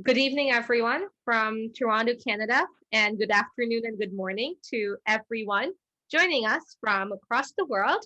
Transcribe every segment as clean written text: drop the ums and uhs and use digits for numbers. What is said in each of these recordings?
Good evening, everyone from Toronto, Canada, and good afternoon and good morning to everyone joining us from across the world.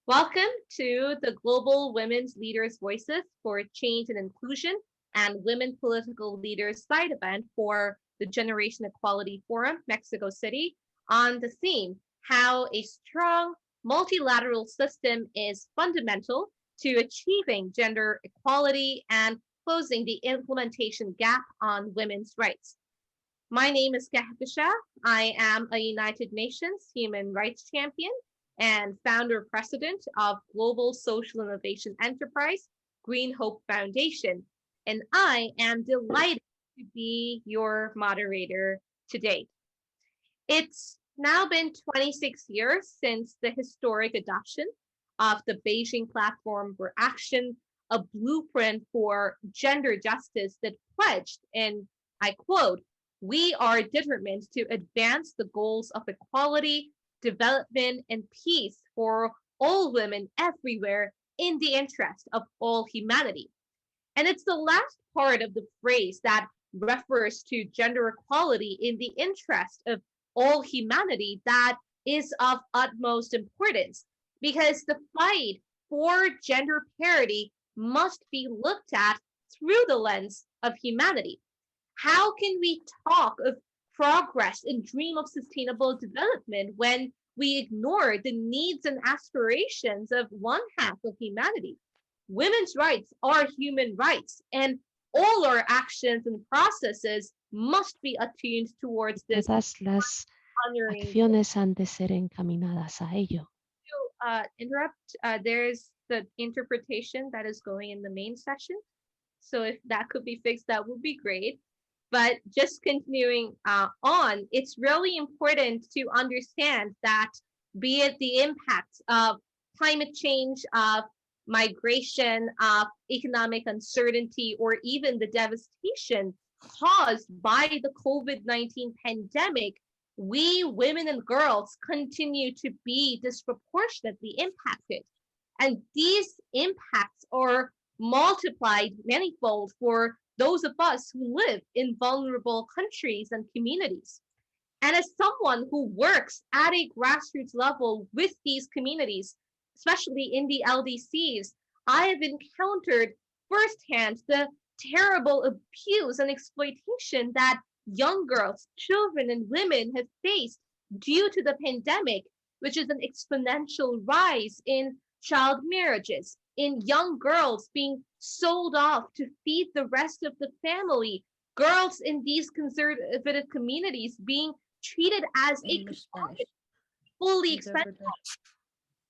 Welcome to the Global Women's Leaders Voices for Change and Inclusion and Women Political Leaders side event for the Generation Equality Forum, Mexico City, on the theme, how a strong multilateral system is fundamental to achieving gender equality and closing the implementation gap on women's rights. My name is Kahpisha. I am a United Nations human rights champion and founder president of Global Social Innovation Enterprise, Green Hope Foundation. And I am delighted to be your moderator today. It's now been 26 years since the historic adoption of the Beijing Platform for Action, a blueprint for gender justice that pledged, and I quote, "We are determined to advance the goals of equality, development, and peace for all women everywhere in the interest of all humanity." And it's the last part of the phrase that refers to gender equality in the interest of all humanity that is of utmost importance, because the fight for gender parity must be looked at through the lens of humanity. How can we talk of progress and dream of sustainable development when we ignore the needs and aspirations of one half of humanity? Women's rights are human rights, and all our actions and processes must be attuned towards this. Todas las acciones han de ser encaminadas a ello. Interrupt, there's the interpretation that is going in the main session. So if that could be fixed, that would be great. But just continuing on, it's really important to understand that be it the impacts of climate change, of migration, of economic uncertainty, or even the devastation caused by the COVID-19 pandemic, we women and girls continue to be disproportionately impacted. And these impacts are multiplied manifold for those of us who live in vulnerable countries and communities. And as someone who works at a grassroots level with these communities, especially in the LDCs, I have encountered firsthand the terrible abuse and exploitation that young girls, children, and women have faced due to the pandemic, which is an exponential rise in child marriages, in young girls being sold off to feed the rest of the family, girls in these conservative communities being treated as a fully expendable.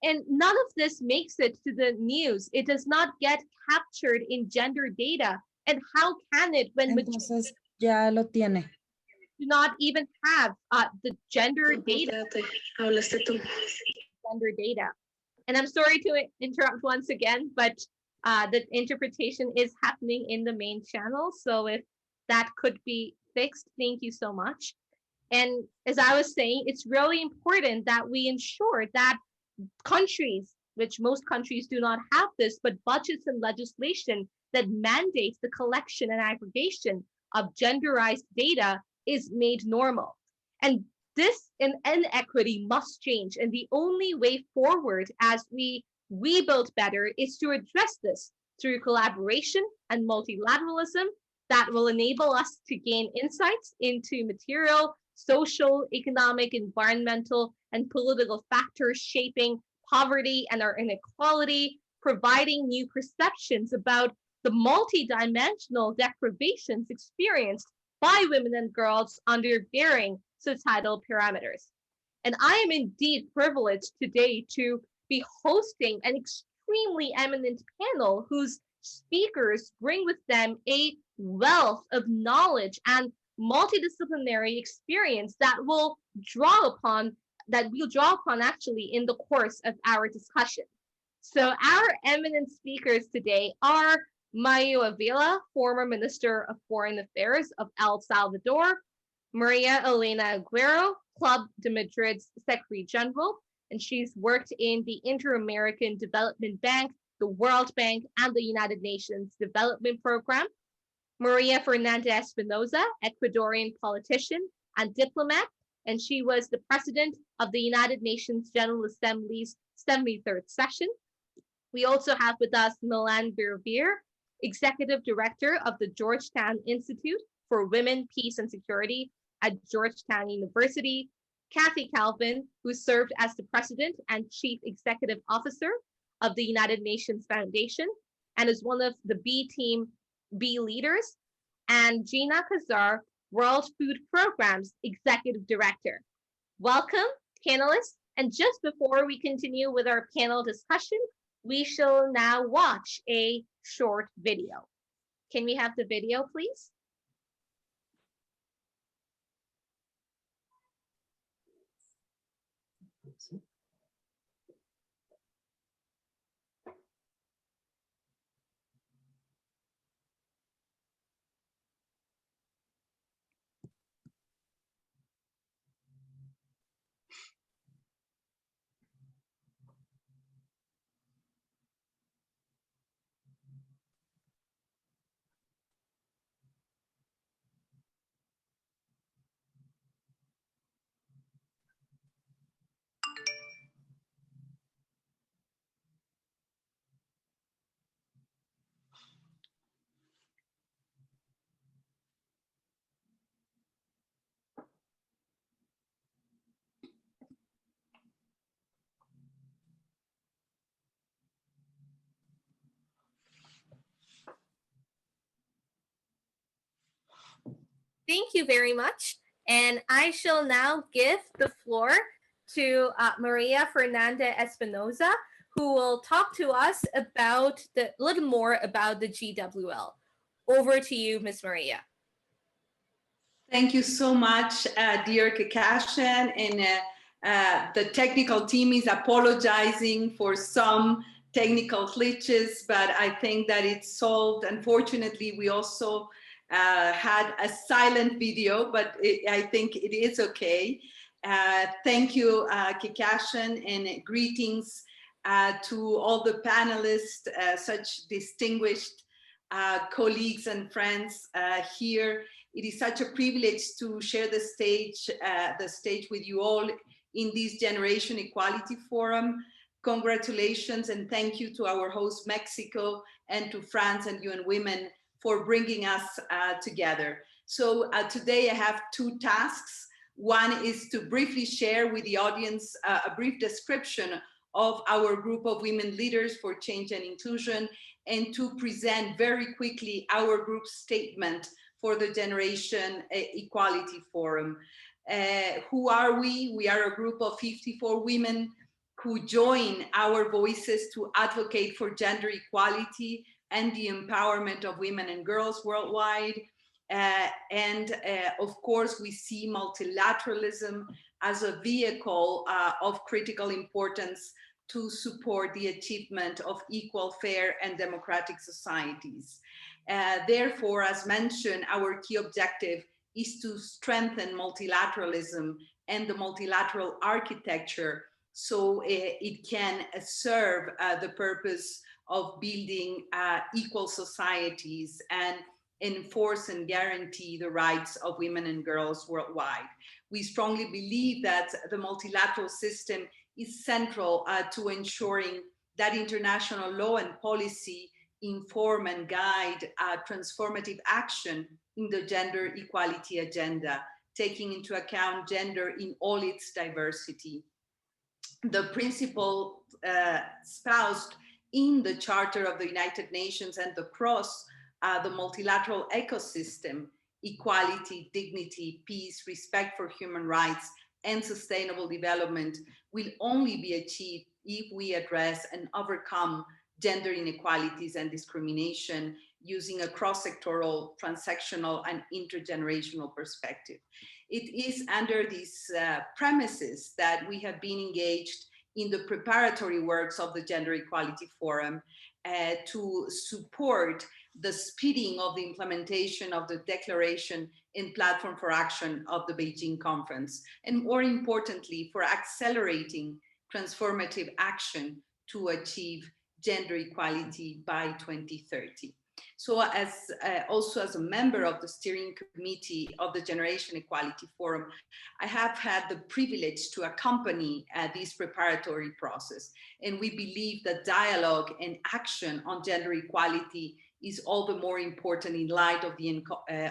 And none of this makes it to the news. It does not get captured in gender data. And how can it when Entonces, ya lo tiene. Do not even have the gender data? Gender data. And I'm sorry to interrupt once again, but the interpretation is happening in the main channel. So if that could be fixed, thank you so much. And as I was saying, it's really important that we ensure that countries, which most countries do not have this, but budgets and legislation that mandates the collection and aggregation of genderized data is made normal. And this inequity must change. And the only way forward as we rebuild better is to address this through collaboration and multilateralism that will enable us to gain insights into material, social, economic, environmental, and political factors shaping poverty and our inequality, providing new perceptions about the multidimensional deprivations experienced by women and girls under varying societal parameters. And I am indeed privileged today to be hosting an extremely eminent panel whose speakers bring with them a wealth of knowledge and multidisciplinary experience that we'll draw upon actually in the course of our discussion. So our eminent speakers today are Mayu Ávila, former Minister of Foreign Affairs of El Salvador, Maria Elena Agüero, Club de Madrid's Secretary General, and she's worked in the Interamerican Development Bank, the World Bank, and the United Nations Development Program. María Fernanda Espinosa, Ecuadorian politician and diplomat, and she was the president of the United Nations General Assembly's 73rd session. We also have with us Melanne Verveer, executive director of the Georgetown Institute for Women, Peace and Security at Georgetown University, Kathy Calvin, who served as the president and chief executive officer of the United Nations Foundation and is one of the B Team B leaders, and Gina Kazar, World Food Program's executive director. Welcome, panelists. And just before we continue with our panel discussion, we shall now watch a short video. Can we have the video, please? Thank you very much. And I shall now give the floor to María Fernanda Espinosa, who will talk to us about a little more about the GWL. Over to you, Ms. María. Thank you so much, dear Kakashan. And the technical team is apologizing for some technical glitches, but I think that it's solved. Unfortunately, we also had a silent video, but I think it is okay. Thank you, Kakashan, and greetings to all the panelists, such distinguished colleagues and friends here. It is such a privilege to share the stage with you all in this Generation Equality Forum. Congratulations and thank you to our host Mexico and to France and UN Women for bringing us together. So today I have two tasks. One is to briefly share with the audience a brief description of our group of women leaders for change and inclusion, and to present very quickly our group's statement for the Generation Equality Forum. Who are we? We are a group of 54 women who join our voices to advocate for gender equality and the empowerment of women and girls worldwide. Of course, we see multilateralism as a vehicle of critical importance to support the achievement of equal, fair, and democratic societies. Therefore, as mentioned, our key objective is to strengthen multilateralism and the multilateral architecture so it can serve the purpose of building equal societies and enforce and guarantee the rights of women and girls worldwide. We strongly believe that the multilateral system is central to ensuring that international law and policy inform and guide transformative action in the gender equality agenda, taking into account gender in all its diversity. The principle espoused in the Charter of the United Nations and across the multilateral ecosystem, equality, dignity, peace, respect for human rights, and sustainable development will only be achieved if we address and overcome gender inequalities and discrimination using a cross-sectoral, transsectional, and intergenerational perspective. It is under these premises that we have been engaged in the preparatory works of the Gender Equality Forum to support the speeding of the implementation of the Declaration and Platform for Action of the Beijing Conference, and more importantly, for accelerating transformative action to achieve gender equality by 2030. So as also as a member of the steering committee of the Generation Equality Forum, I have had the privilege to accompany this preparatory process. And we believe that dialogue and action on gender equality is all the more important in light of the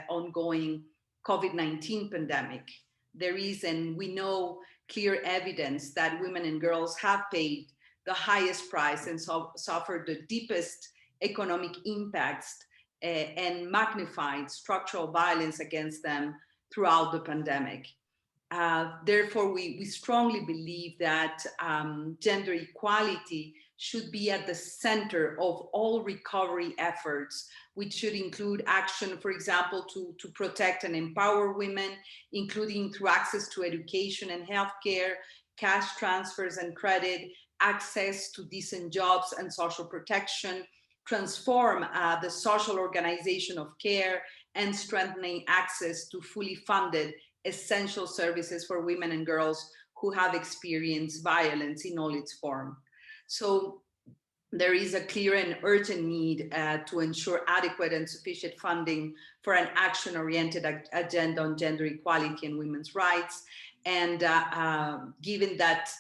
ongoing COVID-19 pandemic. There is, and we know, clear evidence that women and girls have paid the highest price and suffered the deepest economic impacts and magnified structural violence against them throughout the pandemic. Therefore, we strongly believe that gender equality should be at the center of all recovery efforts, which should include action, for example, to protect and empower women, including through access to education and healthcare, cash transfers and credit, access to decent jobs and social protection, transform the social organization of care, and strengthening access to fully funded essential services for women and girls who have experienced violence in all its forms. So there is a clear and urgent need to ensure adequate and sufficient funding for an action-oriented agenda on gender equality and women's rights. And given that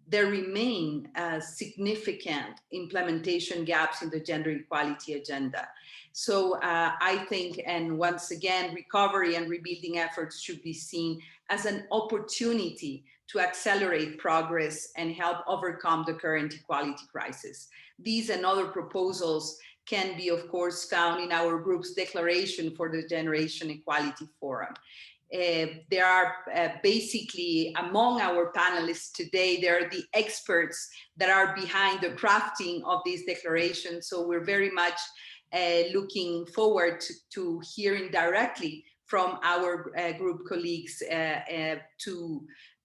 there remain significant implementation gaps in the gender equality agenda. So I think, and once again, recovery and rebuilding efforts should be seen as an opportunity to accelerate progress and help overcome the current equality crisis. These and other proposals can be, of course, found in our group's declaration for the Generation Equality Forum. There are basically, among our panelists today, there are the experts that are behind the crafting of this declaration. So we're very much looking forward to hearing directly from our group colleagues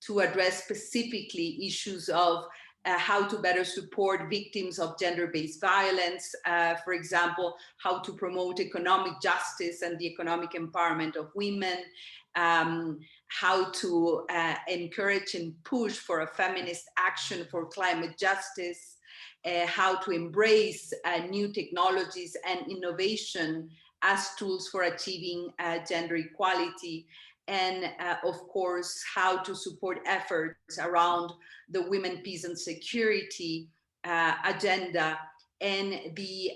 to address specifically issues of how to better support victims of gender-based violence, for example, how to promote economic justice and the economic empowerment of women, how to encourage and push for a feminist action for climate justice, how to embrace new technologies and innovation as tools for achieving gender equality, and of course, how to support efforts around the women, peace and security agenda, and the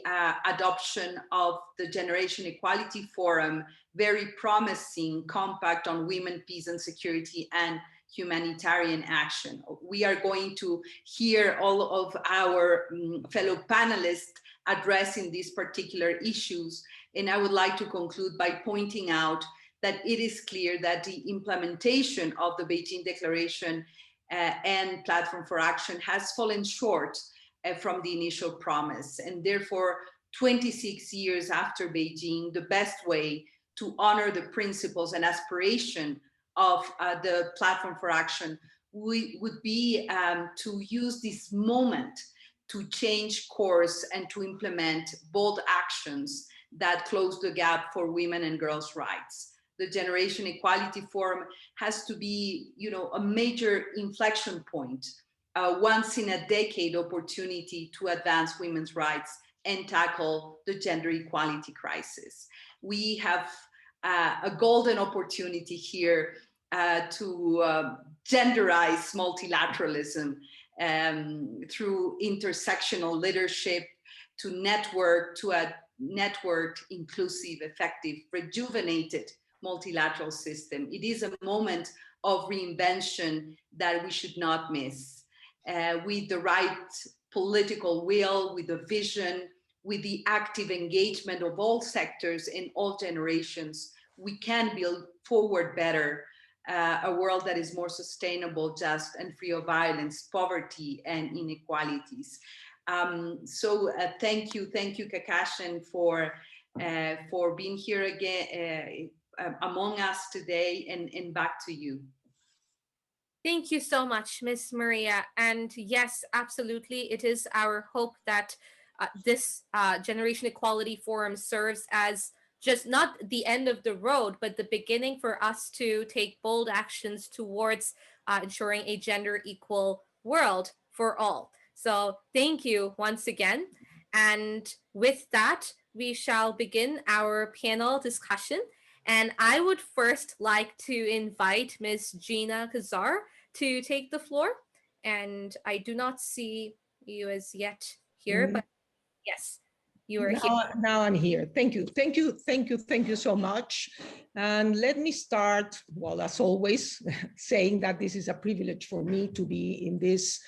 adoption of the Generation Equality Forum, very promising compact on women, peace and security and humanitarian action. We are going to hear all of our fellow panelists addressing these particular issues. And I would like to conclude by pointing out that it is clear that the implementation of the Beijing Declaration and Platform for Action has fallen short from the initial promise. And therefore, 26 years after Beijing, the best way to honor the principles and aspiration of the Platform for Action would be to use this moment to change course and to implement bold actions that close the gap for women and girls' rights. The Generation Equality Forum has to be, a major inflection point, once in a decade opportunity to advance women's rights and tackle the gender equality crisis. We have a golden opportunity here to genderize multilateralism through intersectional leadership, to network, to a networked, inclusive, effective, rejuvenated multilateral system. It is a moment of reinvention that we should not miss. With the right political will, with the vision, with the active engagement of all sectors in all generations, we can build forward better a world that is more sustainable, just, and free of violence, poverty, and inequalities. So thank you, Kakashin, for being here again among us today, and back to you. Thank you so much, Ms. Maria. And yes, absolutely, it is our hope that this Generation Equality Forum serves as just not the end of the road, but the beginning for us to take bold actions towards ensuring a gender equal world for all. So thank you once again. And with that, we shall begin our panel discussion. And I would first like to invite Ms. Gina Kazar to take the floor. And I do not see you as yet here, but yes, you are here. Now I'm here. Thank you. Thank you. Thank you. Thank you so much. And let me start, well, as always, saying that this is a privilege for me to be in this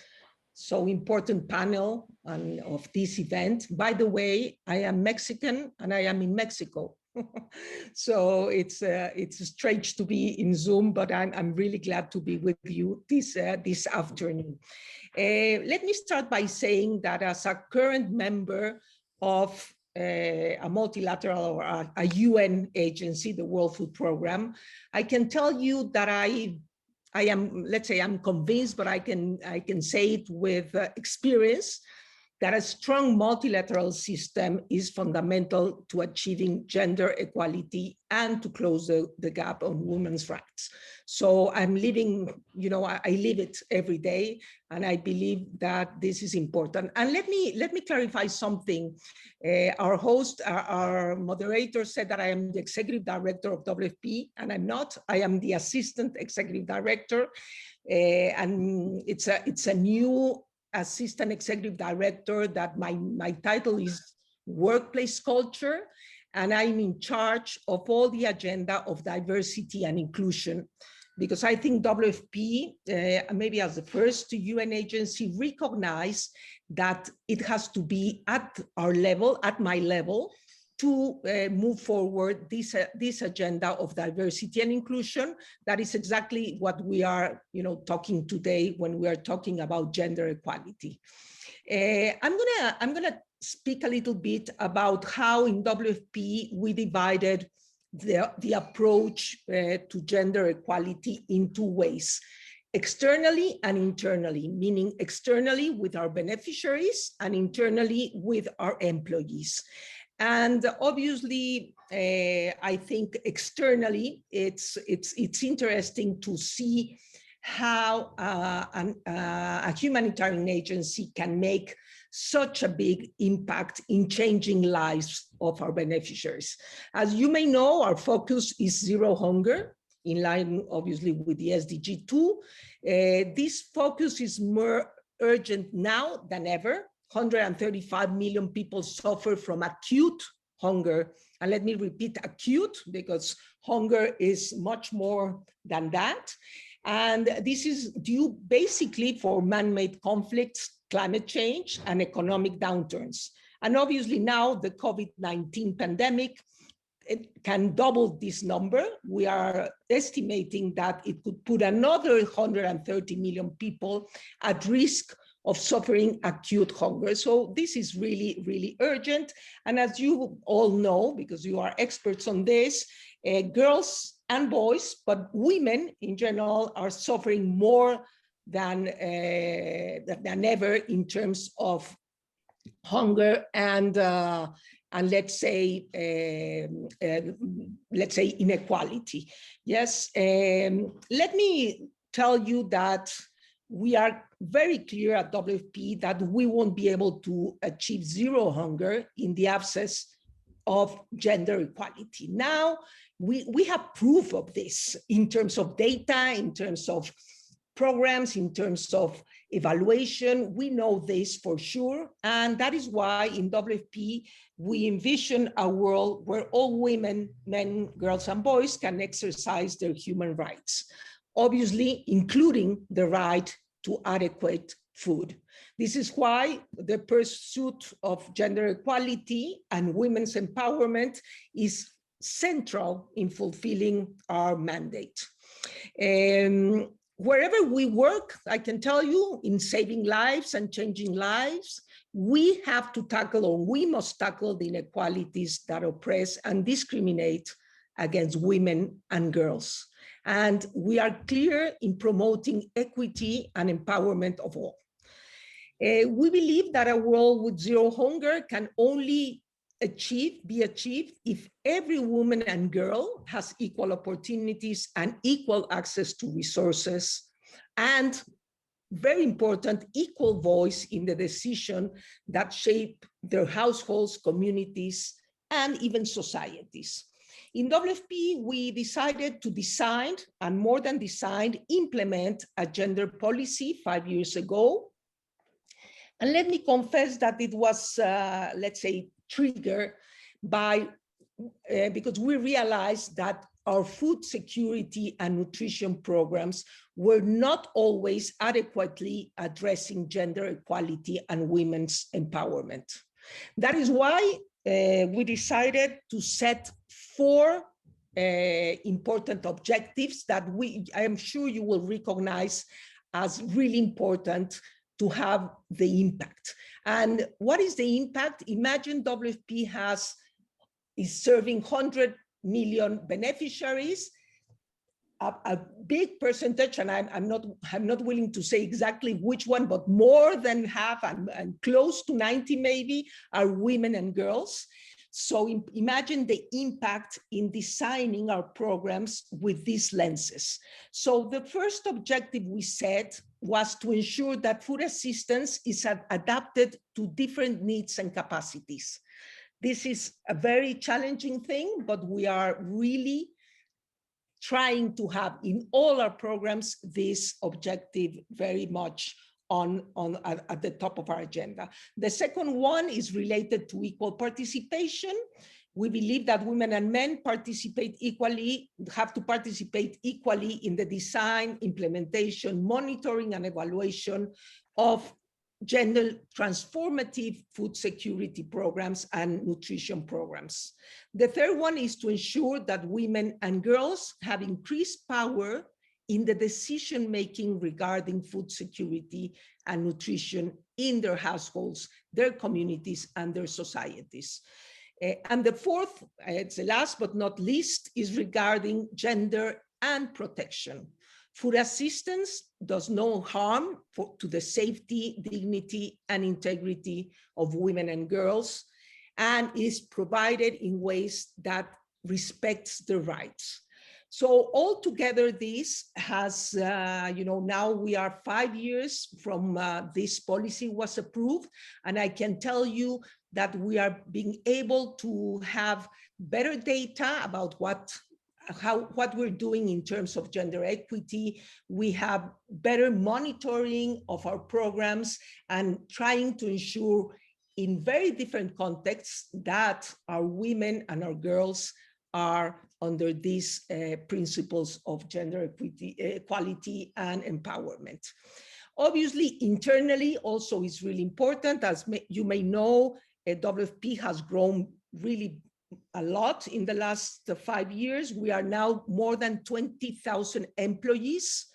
so important panel of this event. By the way, I am Mexican and I am in Mexico. So it's strange to be in Zoom, but I'm really glad to be with you this afternoon. Let me start by saying that as a current member of a multilateral or a UN agency, the World Food Programme, I can tell you that I am, let's say I'm convinced, but I can say it with experience, that a strong multilateral system is fundamental to achieving gender equality and to close the gap on women's rights. So I'm living, you know, I live it every day, and I believe that this is important. And let me clarify something. Our host, our moderator said that I am the executive director of WFP, and I'm not. I am the assistant executive director, and it's a new assistant executive director that my title is workplace culture, and I'm in charge of all the agenda of diversity and inclusion, because I think WFP, maybe as the first UN agency, recognize that it has to be at our level, at my level, to move forward this agenda of diversity and inclusion. That is exactly what we are, you know, talking today when we are talking about gender equality. I'm gonna speak a little bit about how in WFP we divided the approach to gender equality in two ways: externally and internally, meaning externally with our beneficiaries and internally with our employees. And obviously, I think externally, it's interesting to see how a humanitarian agency can make such a big impact in changing lives of our beneficiaries. As you may know, our focus is zero hunger, in line obviously with the SDG 2. This focus is more urgent now than ever. 135 million people suffer from acute hunger. And let me repeat acute, because hunger is much more than that. And this is due basically for man-made conflicts, climate change, and economic downturns. And obviously now the COVID-19 pandemic, it can double this number. We are estimating that it could put another 130 million people at risk of suffering acute hunger. So this is really, really urgent. And as you all know, because you are experts on this, girls and boys, but women in general, are suffering more than ever in terms of hunger and let's say inequality. Yes, let me tell you that we are very clear at WFP that we won't be able to achieve zero hunger in the absence of gender equality. Now, we have proof of this in terms of data, in terms of programs, in terms of evaluation. We know this for sure. And that is why in WFP, we envision a world where all women, men, girls, and boys can exercise their human rights, obviously including the right to adequate food. This is why the pursuit of gender equality and women's empowerment is central in fulfilling our mandate. Wherever we work, I can tell you, in saving lives and changing lives, we have to tackle, or we must tackle, the inequalities that oppress and discriminate against women and girls. And we are clear in promoting equity and empowerment of all. We believe that a world with zero hunger can only be achieved if every woman and girl has equal opportunities and equal access to resources, and very important, equal voice in the decision that shape their households, communities, and even societies. In WFP, we decided to design, and more than design, implement a gender policy 5 years ago. And let me confess that it was, let's say, triggered by, because we realized that our food security and nutrition programs were not always adequately addressing gender equality and women's empowerment. That is why we decided to set 4 important objectives that I am sure you will recognize as really important to have the impact. And what is the impact? Imagine WFP is serving 100 million beneficiaries, a big percentage, and I'm not willing to say exactly which one, but more than half and close to 90 maybe are women and girls. So imagine the impact in designing our programs with these lenses. So the first objective we set was to ensure that food assistance is adapted to different needs and capacities. This is a very challenging thing, but we are really trying to have in all our programs this objective very much at the top of our agenda. The second one is related to equal participation. We believe that women and men have to participate equally in the design, implementation, monitoring, and evaluation of gender transformative food security programs and nutrition programs. The third one is to ensure that women and girls have increased power in the decision-making regarding food security and nutrition in their households, their communities, and their societies. And the fourth, it's the last but not least, is regarding gender and protection. Food assistance does no harm to the safety, dignity, and integrity of women and girls, and is provided in ways that respects their rights. So altogether, this has, now we are 5 years from this policy was approved, and I can tell you that we are being able to have better data about what we're doing in terms of gender equity. We have better monitoring of our programs and trying to ensure in very different contexts that our women and our girls are under these principles of gender equality and empowerment. Obviously, internally also is really important. As you may know, WFP has grown really a lot in the last 5 years. We are now more than 20,000 employees,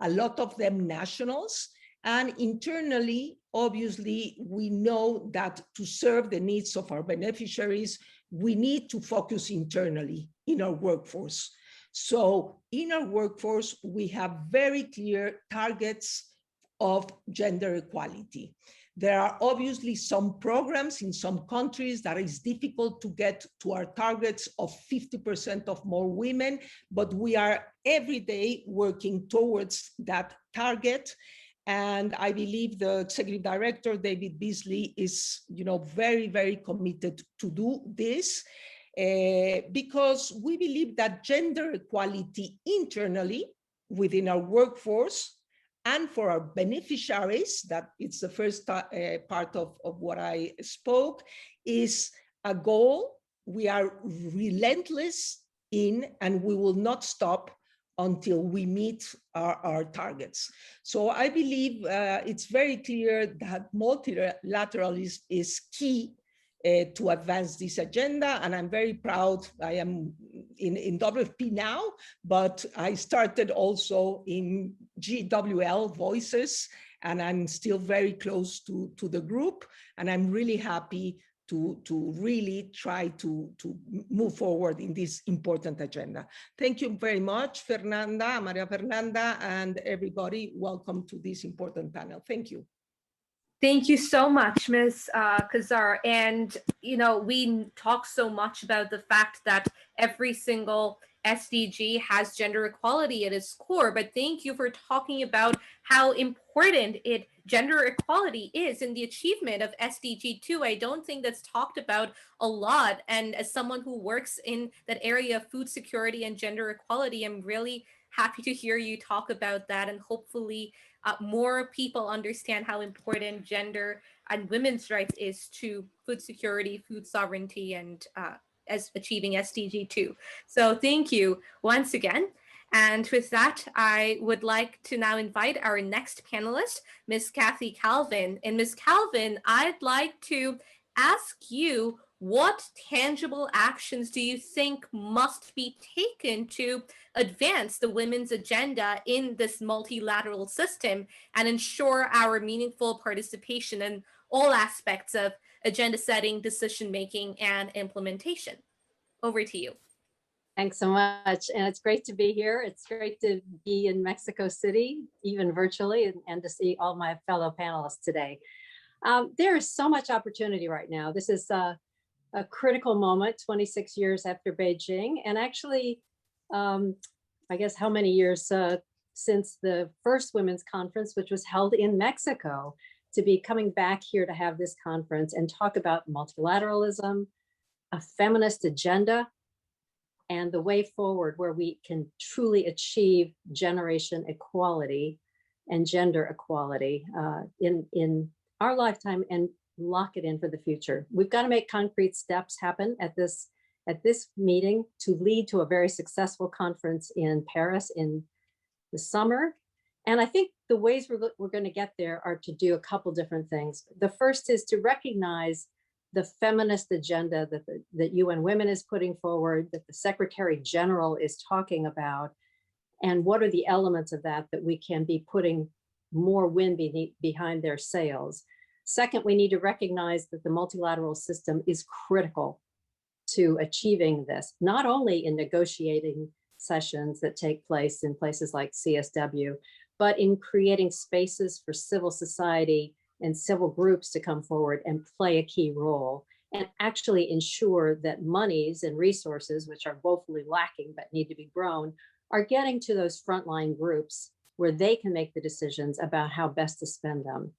a lot of them nationals. And internally, obviously, we know that to serve the needs of our beneficiaries, we need to focus internally in our workforce. So in our workforce, we have very clear targets of gender equality. There are obviously some programs in some countries that is difficult to get to our targets of 50% of more women, but we are every day working towards that target. And I believe the executive director, David Beasley, is very, very committed to do this because we believe that gender equality internally within our workforce and for our beneficiaries, that it's the first part of what I spoke, is a goal we are relentless in, and we will not stop until we meet our targets. So I believe it's very clear that multilateralism is key to advance this agenda, and I'm very proud. I am in WFP now, but I started also in GWL Voices, and I'm still very close to the group, and I'm really happy to really try to move forward in this important agenda. Thank you very much, Fernanda, María Fernanda, and everybody. Welcome to this important panel. Thank you. Thank you so much, Ms. Kazar. And, we talk so much about the fact that every single SDG has gender equality at its core, but thank you for talking about how important gender equality is in the achievement of SDG 2. I don't think that's talked about a lot. And as someone who works in that area of food security and gender equality, I'm really happy to hear you talk about that, and hopefully more people understand how important gender and women's rights is to food security, food sovereignty, and as achieving SDG 2. So thank you once again. And with that, I would like to now invite our next panelist, Ms. Kathy Calvin. And Ms. Calvin, I'd like to ask you, what tangible actions do you think must be taken to advance the women's agenda in this multilateral system and ensure our meaningful participation in all aspects of agenda setting, decision making, and implementation? Over to you. Thanks so much. And it's great to be here. It's great to be in Mexico City, even virtually, and to see all my fellow panelists today. There is so much opportunity right now. This is a critical moment, 26 years after Beijing. And actually, I guess how many years since the first women's conference, which was held in Mexico, to be coming back here to have this conference and talk about multilateralism, a feminist agenda, and the way forward where we can truly achieve generation equality and gender equality in our lifetime and lock it in for the future. We've got to make concrete steps happen at this meeting to lead to a very successful conference in Paris in the summer. And I think the ways we're going to get there are to do a couple different things. The first is to recognize the feminist agenda that UN Women is putting forward, that the Secretary General is talking about, and what are the elements of that we can be putting more wind behind their sails. Second, we need to recognize that the multilateral system is critical to achieving this, not only in negotiating sessions that take place in places like CSW, but in creating spaces for civil society and civil groups to come forward and play a key role and actually ensure that monies and resources, which are woefully lacking but need to be grown, are getting to those frontline groups where they can make the decisions about how best to spend them.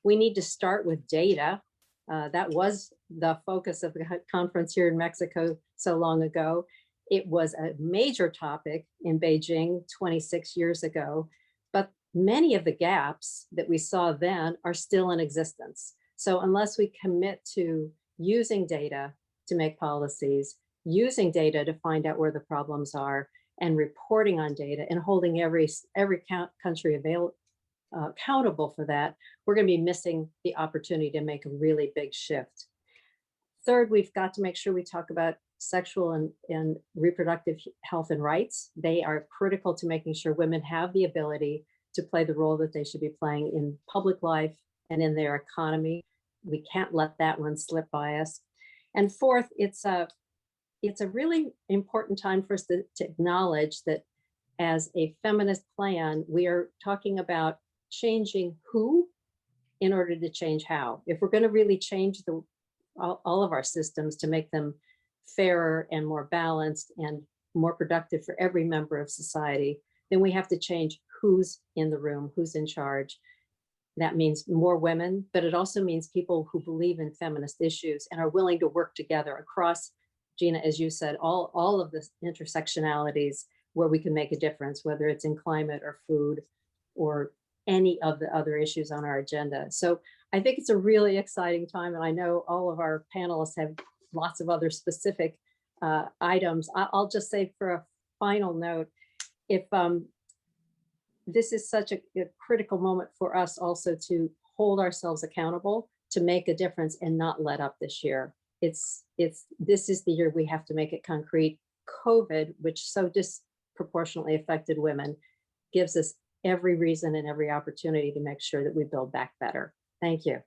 We need to start with data. That was the focus of the conference here in Mexico so long ago. It was a major topic in Beijing 26 years ago, but many of the gaps that we saw then are still in existence. So unless we commit to using data to make policies, using data to find out where the problems are, and reporting on data and holding every country accountable for that, we're going to be missing the opportunity to make a really big shift. Third, we've got to make sure we talk about sexual and reproductive health and rights. They are critical to making sure women have the ability to play the role that they should be playing in public life and in their economy. We can't let that one slip by us. And fourth, it's a really important time for us to acknowledge that as a feminist plan, we are talking about changing who in order to change how. If we're going to really change all of our systems to make them fairer and more balanced and more productive for every member of society, then we have to change who's in the room, who's in charge. That means more women, but it also means people who believe in feminist issues and are willing to work together across, Gina, as you said, all of the intersectionalities where we can make a difference, whether it's in climate or food or any of the other issues on our agenda. So I think it's a really exciting time, and I know all of our panelists have lots of other specific items. I'll just say for a final note, if this is such a critical moment for us also to hold ourselves accountable to make a difference and not let up this year. This is the year we have to make it concrete. COVID, which so disproportionately affected women, gives us every reason and every opportunity to make sure that we build back better. Thank you.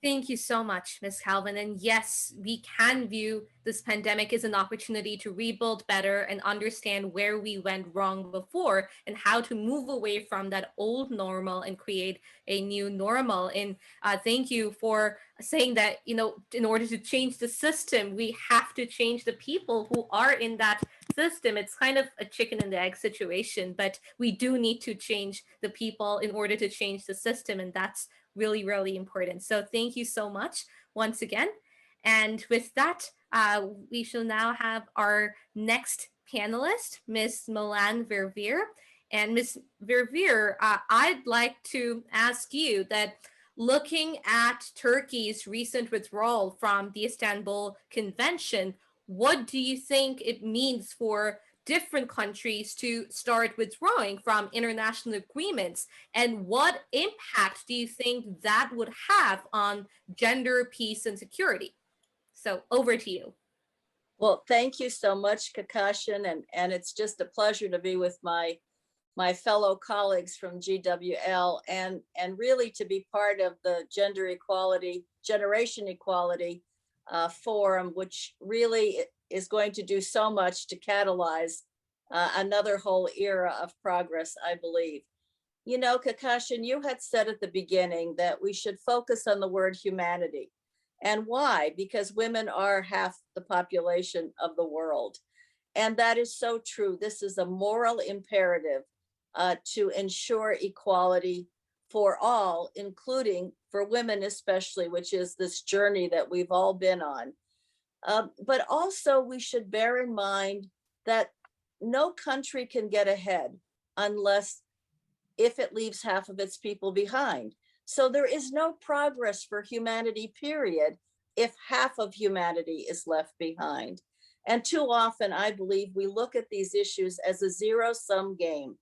Thank you so much, Ms. Calvin. And yes, we can view this pandemic as an opportunity to rebuild better and understand where we went wrong before and how to move away from that old normal and create a new normal. And thank you for saying that, you know, in order to change the system, we have to change the people who are in that system. It's kind of a chicken and the egg situation, but we do need to change the people in order to change the system. And that's really, really important. So thank you so much once again. And with that, we shall now have our next panelist, Ms. Melanne Verveer. And Ms. Verveer, I'd like to ask you that looking at Turkey's recent withdrawal from the Istanbul Convention, what do you think it means for different countries to start withdrawing from international agreements? And what impact do you think that would have on gender, peace, and security? So over to you. Well, thank you so much, Kakashin, and it's just a pleasure to be with my fellow colleagues from GWL and really to be part of the Gender Equality, Generation Equality Forum, which really is going to do so much to catalyze another whole era of progress, I believe. You know, Kakashin, you had said at the beginning that we should focus on the word humanity. And why? Because women are half the population of the world. And that is so true. This is a moral imperative to ensure equality for all, including for women especially, which is this journey that we've all been on. But also we should bear in mind that no country can get ahead unless if it leaves half of its people behind. So there is no progress for humanity, period, if half of humanity is left behind. And too often, I believe we look at these issues as a zero-sum game.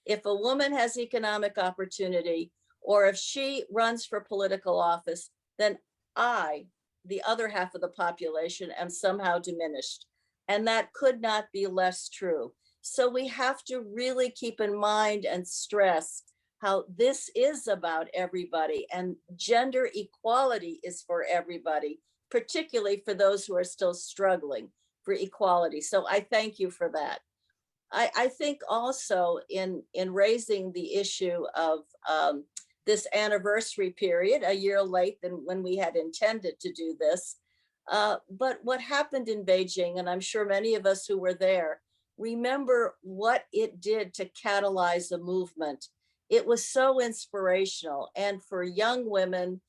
If a woman has economic opportunity, or if she runs for political office, then I, the other half of the population, am somehow diminished. And that could not be less true. So we have to really keep in mind and stress how this is about everybody, and gender equality is for everybody, particularly for those who are still struggling for equality. So I thank you for that. I think also in raising the issue of this anniversary period, a year late than when we had intended to do this. But what happened in Beijing, and I'm sure many of us who were there, remember what it did to catalyze a movement. It was so inspirational. And for young women,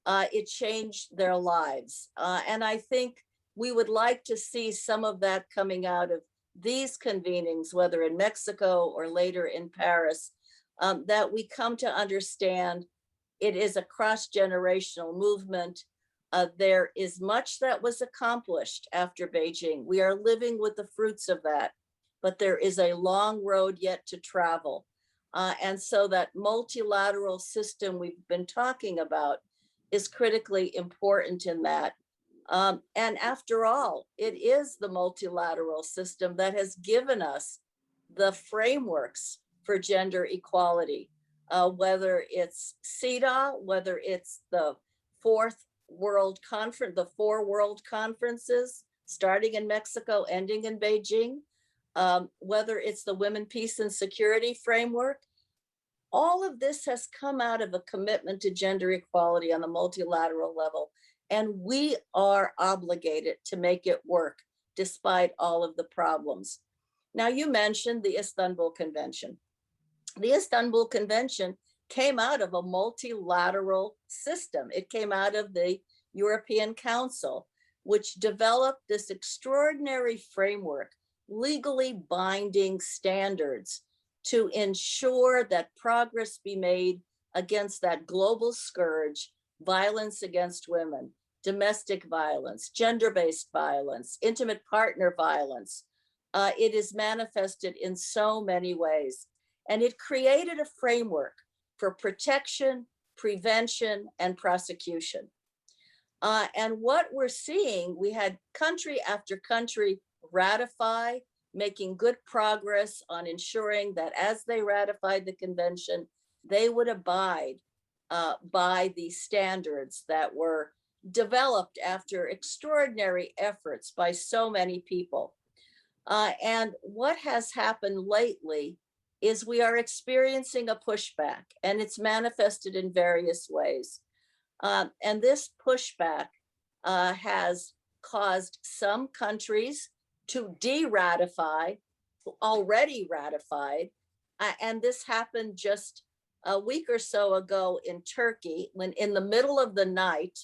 it changed their lives. And I think we would like to see some of that coming out of these convenings, whether in Mexico or later in Paris, that we come to understand it is a cross-generational movement. There is much that was accomplished after Beijing. We are living with the fruits of that, but there is a long road yet to travel. And so that multilateral system we've been talking about is critically important in that. And after all, it is the multilateral system that has given us the frameworks for gender equality, whether it's CEDAW, whether it's the fourth world conference, the 4 world conferences, starting in Mexico, ending in Beijing, whether it's the Women, Peace and Security framework. All of this has come out of a commitment to gender equality on the multilateral level. And we are obligated to make it work despite all of the problems. Now, you mentioned the Istanbul Convention. The Istanbul Convention came out of a multilateral system. It came out of the European Council, which developed this extraordinary framework, legally binding standards to ensure that progress be made against that global scourge, violence against women, domestic violence, gender-based violence, intimate partner violence. It is manifested in so many ways. And it created a framework for protection, prevention, and prosecution. And what we're seeing, we had country after country ratify, making good progress on ensuring that as they ratified the convention, they would abide by these standards that were developed after extraordinary efforts by so many people. And what has happened lately is we are experiencing a pushback, and it's manifested in various ways. And this pushback has caused some countries to de-ratify already ratified. And this happened just a week or so ago in Turkey, when in the middle of the night,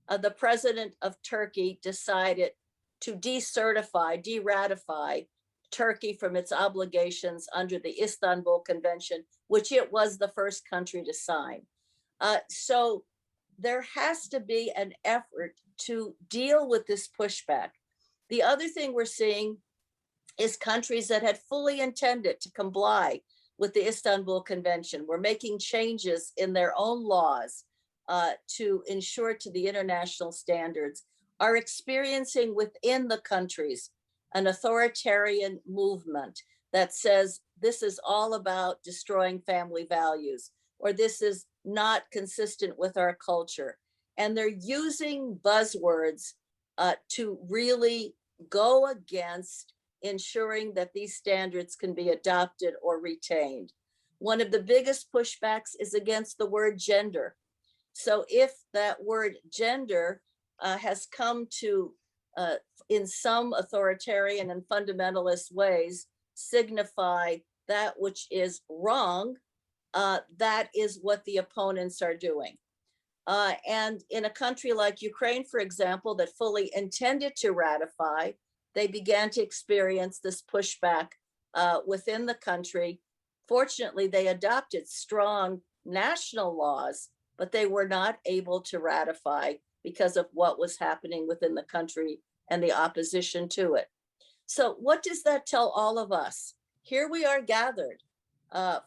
the president of Turkey decided to decertify, de-ratify Turkey from its obligations under the Istanbul Convention, which it was the first country to sign. So there has to be an effort to deal with this pushback. The other thing we're seeing is countries that had fully intended to comply with the Istanbul Convention were making changes in their own laws to ensure to the international standards, are experiencing within the countries an authoritarian movement that says this is all about destroying family values, or this is not consistent with our culture. And they're using buzzwords to really go against ensuring that these standards can be adopted or retained. One of the biggest pushbacks is against the word gender. So if that word gender has come to, in some authoritarian and fundamentalist ways, signify that which is wrong, that is what the opponents are doing. And in a country like Ukraine, for example, that fully intended to ratify, they began to experience this pushback within the country. Fortunately, they adopted strong national laws, but they were not able to ratify because of what was happening within the country and the opposition to it. So what does that tell all of us? Here we are gathered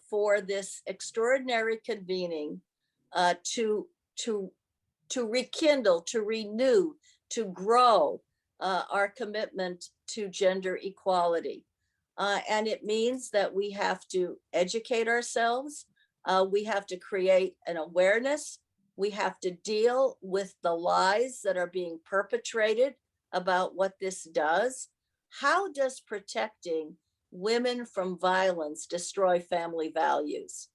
for this extraordinary convening to rekindle, to renew, to grow our commitment to gender equality. And it means that we have to educate ourselves. We have to create an awareness. We have to deal with the lies that are being perpetrated about what this does. How does protecting women from violence destroy family values?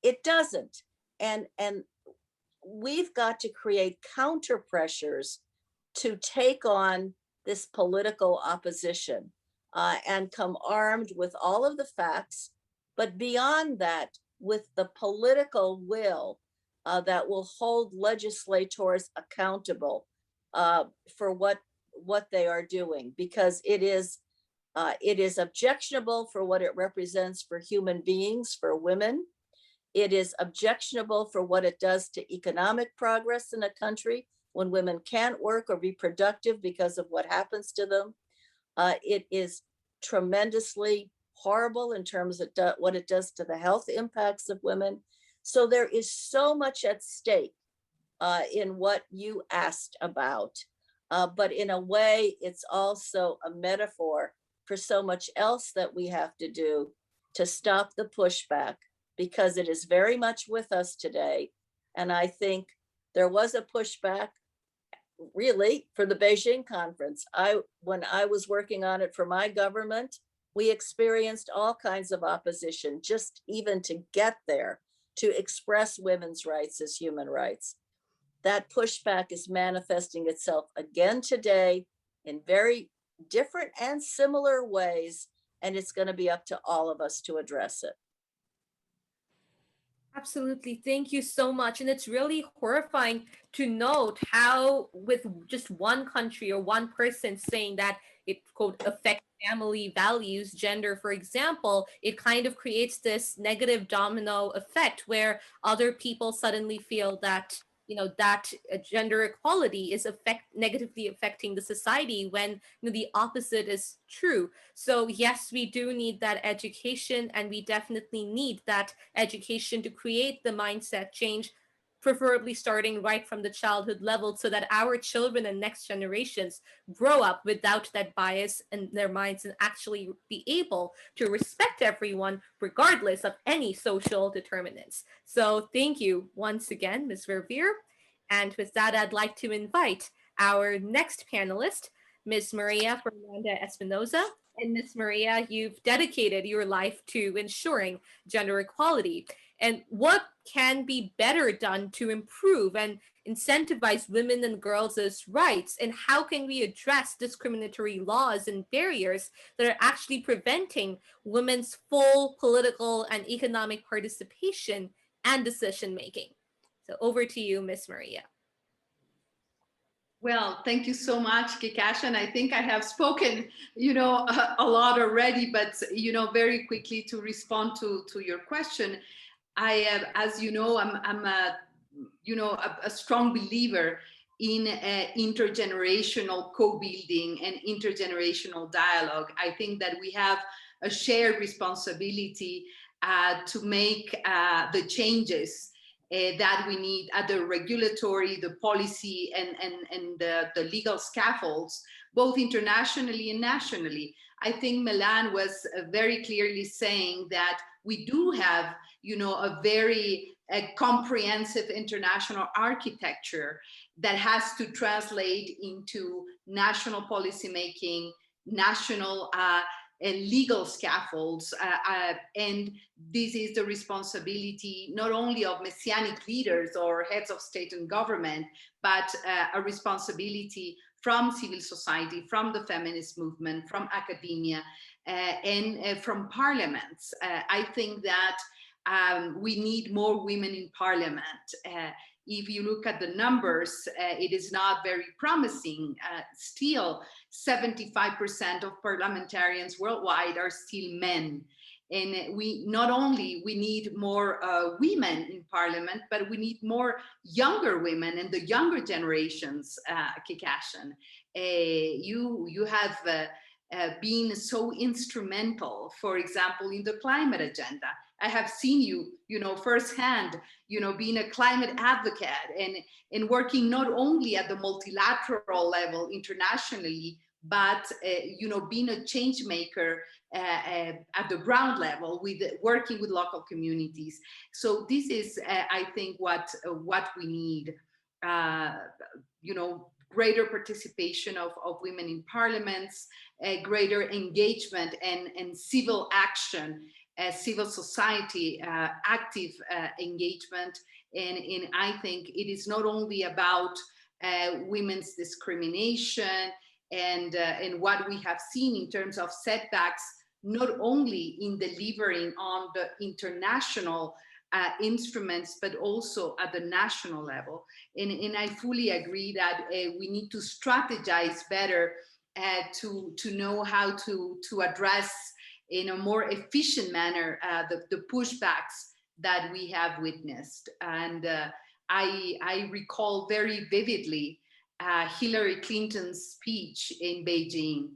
It doesn't. And we've got to create counter pressures to take on this political opposition and come armed with all of the facts, but beyond that, with the political will that will hold legislators accountable for what they are doing, because it is objectionable for what it represents for human beings, for women. It is objectionable for what it does to economic progress in a country when women can't work or be productive because of what happens to them. It is tremendously horrible in terms of what it does to the health impacts of women. So there is so much at stake in what you asked about. But in a way, it's also a metaphor for so much else that we have to do to stop the pushback, because it is very much with us today. And I think there was a pushback really for the Beijing conference. When I was working on it for my government, we experienced all kinds of opposition just even to get there, to express women's rights as human rights. That pushback is manifesting itself again today in very different and similar ways, and it's going to be up to all of us to address it. Absolutely. Thank you so much. And it's really horrifying to note how with just one country or one person saying that it, quote, affects family values, gender, for example, it kind of creates this negative domino effect where other people suddenly feel that, you know, that gender equality is negatively affecting the society when, you know, the opposite is true. So yes, we do need that education, and we definitely need that education to create the mindset change. preferably starting right from the childhood level, so that our children and next generations grow up without that bias in their minds and actually be able to respect everyone regardless of any social determinants. So thank you once again, Ms. Verveer. And with that, I'd like to invite our next panelist, Ms. María Fernanda Espinosa. And Ms. Maria, you've dedicated your life to ensuring gender equality. And what can be better done to improve and incentivize women and girls' rights? And how can we address discriminatory laws and barriers that are actually preventing women's full political and economic participation and decision-making? So over to you, Ms. Maria. Well, thank you so much, Kikashan. I think I have spoken, a lot already, but, very quickly to respond to your question. As you know, I'm a strong believer in intergenerational co-building and intergenerational dialogue. I think that we have a shared responsibility to make the changes that we need at the regulatory, the policy, and the legal scaffolds, both internationally and nationally. I think Melanne was very clearly saying that we do have, a very comprehensive international architecture that has to translate into national policymaking, national legal scaffolds, and this is the responsibility not only of messianic leaders or heads of state and government, but a responsibility from civil society, from the feminist movement, from academia, and from parliaments. I think that we need more women in parliament. If you look at the numbers, it is not very promising. Still, 75% of parliamentarians worldwide are still men. And we not only we need more women in parliament, but we need more younger women and the younger generations, Kikashan. You have been so instrumental, for example, in the climate agenda. I have seen you, firsthand, being a climate advocate and working not only at the multilateral level internationally, but, being a change maker at the ground level, working with local communities. So this is, I think, what we need, greater participation of women in parliaments, greater engagement and civil action, civil society, active engagement. And I think it is not only about women's discrimination and what we have seen in terms of setbacks, not only in delivering on the international instruments, but also at the national level. And I fully agree that we need to strategize better to know how to address in a more efficient manner the pushbacks that we have witnessed. And I recall very vividly Hillary Clinton's speech in Beijing.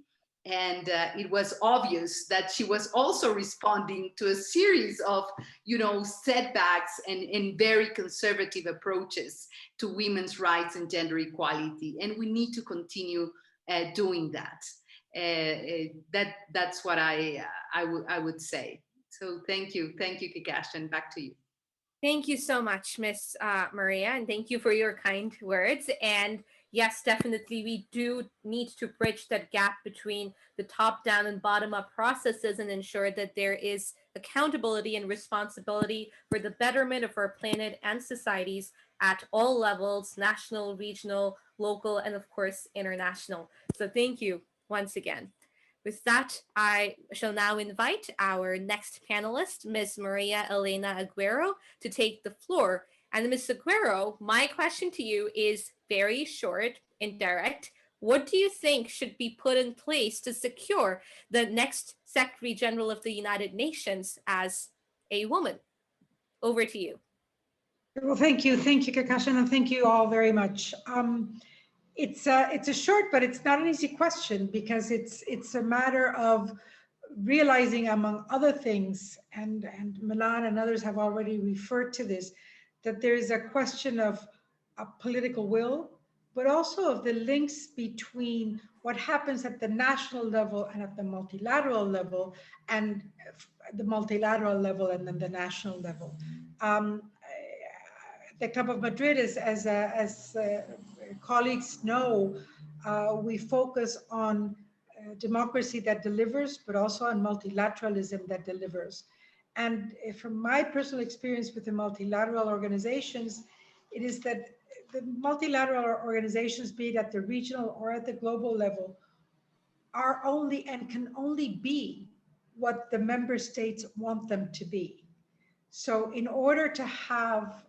And it was obvious that she was also responding to a series of, setbacks and very conservative approaches to women's rights and gender equality. And we need to continue doing that. That's what I would say. So thank you, Kikashan. Back to you. Thank you so much, Miss Maria, and thank you for your kind words. And yes, definitely, we do need to bridge that gap between the top-down and bottom-up processes and ensure that there is accountability and responsibility for the betterment of our planet and societies at all levels, national, regional, local, and of course, international. So thank you once again. With that, I shall now invite our next panelist, Ms. Maria Elena Agüero, to take the floor. And Ms. Agüero, my question to you is very short and direct. What do you think should be put in place to secure the next Secretary General of the United Nations as a woman? Over to you. Well, thank you, Kikashan, and thank you all very much. It's a short, but it's not an easy question, because it's a matter of realizing, among other things, and Melanne and others have already referred to this, that there is a question of political will, but also of the links between what happens at the national level and at the multilateral level, and the multilateral level and then the national level. The Club of Madrid, as colleagues know, we focus on democracy that delivers, but also on multilateralism that delivers. And from my personal experience with the multilateral organizations, it is that the multilateral organizations, be it at the regional or at the global level, are only and can only be what the member states want them to be. So in order to have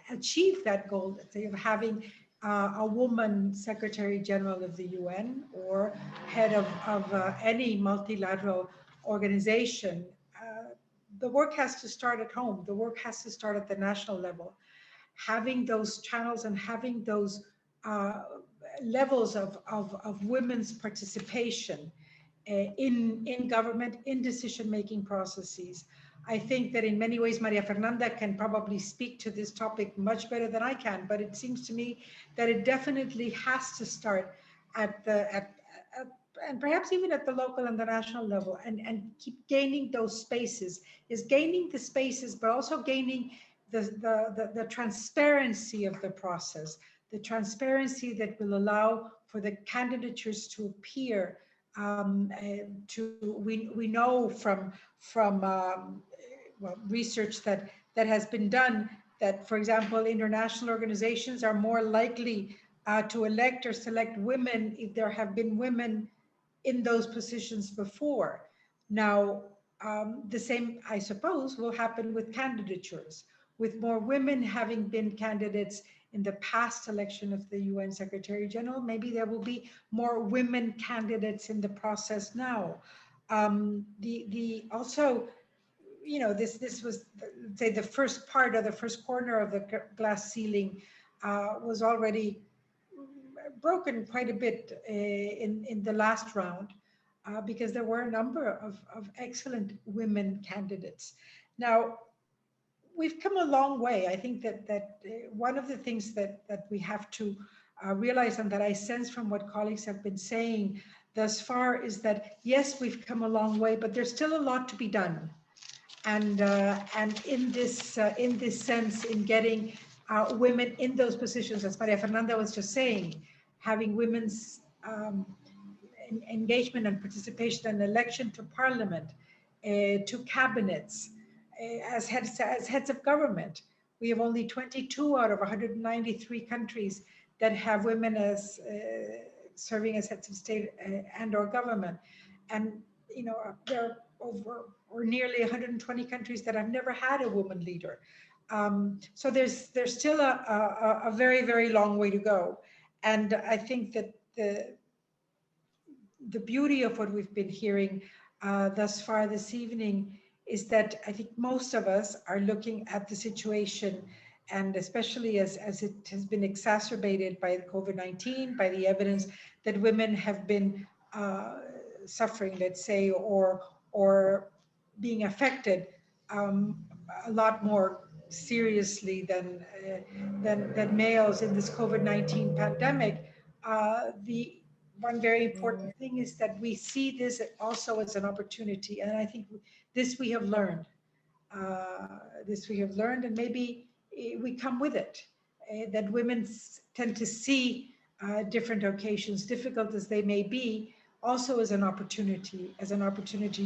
achieve that goal, let's say, of having a woman Secretary General of the UN or head of any multilateral organization, the work has to start at home. The work has to start at the national level. Having those channels and having those levels of women's participation in government, in decision-making processes. I think that in many ways, María Fernanda can probably speak to this topic much better than I can, but it seems to me that it definitely has to start at and perhaps even at the local and the national level, and keep gaining those spaces, is gaining the spaces, but also gaining the transparency of the process, the transparency that will allow for the candidatures to appear. We know from research that has been done that, for example, international organizations are more likely to elect or select women if there have been women in those positions before. Now, the same, I suppose, will happen with candidatures. With more women having been candidates in the past election of the UN Secretary General, maybe there will be more women candidates in the process now. Also, you know, this was, say, the first part or the first corner of the glass ceiling was already broken quite a bit in the last round because there were a number of excellent women candidates. Now, we've come a long way. I think that one of the things that we have to realize, and that I sense from what colleagues have been saying thus far, is that yes, we've come a long way, but there's still a lot to be done. And in this sense, in getting women in those positions, as María Fernanda was just saying, having women's engagement and participation in election to parliament, to cabinets, as heads of government. We have only 22 out of 193 countries that have women as serving as heads of state and or government. And, you know, there are over or nearly 120 countries that have never had a woman leader. So there's still a very, very long way to go. And I think that the beauty of what we've been hearing thus far this evening is that I think most of us are looking at the situation, and especially as it has been exacerbated by COVID-19, by the evidence that women have been suffering, let's say, or being affected a lot more seriously than males in this COVID-19 pandemic. The one very important thing is that we see this also as an opportunity, and I think this we have learned. And maybe we come with it. That women tend to see different occasions, difficult as they may be, also as an opportunity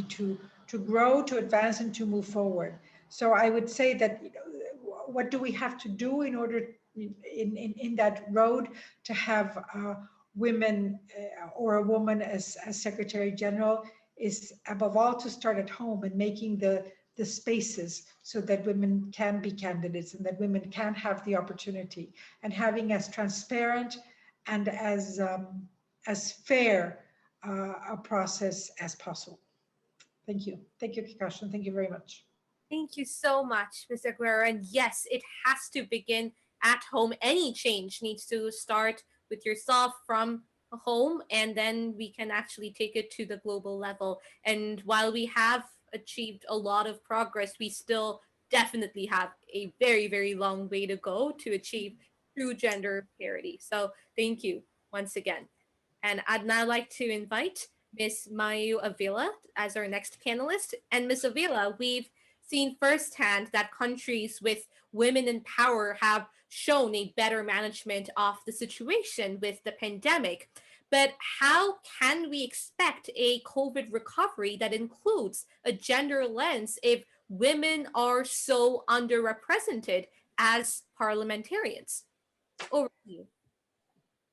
to grow, to advance, and to move forward. So I would say that, you know, what do we have to do in order in that road to have women or a woman as Secretary General is above all to start at home and making the spaces so that women can be candidates and that women can have the opportunity, and having as transparent and as fair a process as possible. Thank you. Thank you, Kikashan. Thank you very much. Thank you so much, Ms. Agüero. And yes, it has to begin at home. Any change needs to start with yourself from home, and then we can actually take it to the global level. And while we have achieved a lot of progress, we still definitely have a very, very long way to go to achieve true gender parity. So thank you once again. And I'd now like to invite Ms. Mayu Ávila as our next panelist. And Ms. Ávila, we've seen firsthand that countries with women in power have shown a better management of the situation with the pandemic. But how can we expect a COVID recovery that includes a gender lens if women are so underrepresented as parliamentarians? Over to you.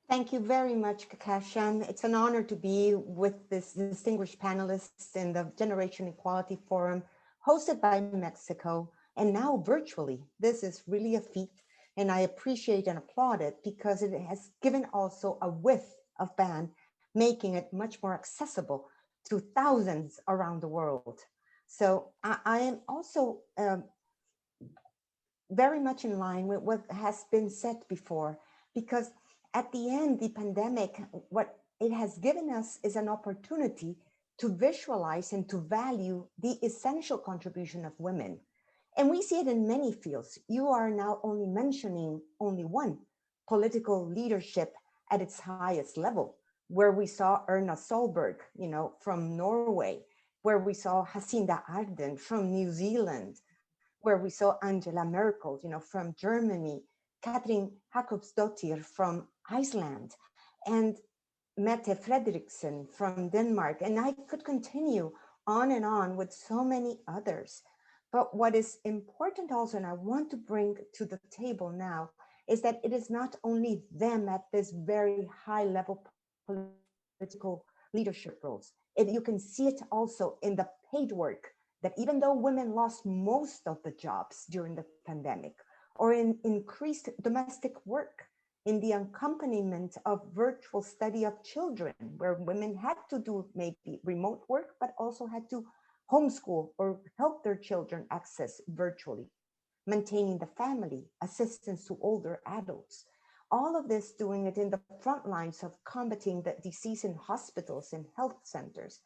Thank you very much, Kakashan. It's an honor to be with this distinguished panelists in the Generation Equality Forum, hosted by Mexico, and now virtually. This is really a feat, and I appreciate and applaud it because it has given also a width of band, making it much more accessible to thousands around the world. So I am also very much in line with what has been said before, because at the end, the pandemic, what it has given us is an opportunity to visualize and to value the essential contribution of women. And we see it in many fields. You are now only mentioning only one, political leadership at its highest level, where we saw Erna Solberg, from Norway, where we saw Jacinda Ardern from New Zealand, where we saw Angela Merkel, from Germany, Katrin Jakobsdottir from Iceland, and Mette Frederiksen from Denmark. And I could continue on and on with so many others. But what is important also, and I want to bring to the table now, is that it is not only them at this very high level political leadership roles. You can see it also in the paid work, that even though women lost most of the jobs during the pandemic, or in increased domestic work, in the accompaniment of virtual study of children, where women had to do maybe remote work, but also had to homeschool or help their children access virtually, maintaining the family, assistance to older adults. All of this doing it in the front lines of combating the disease in hospitals and health centers.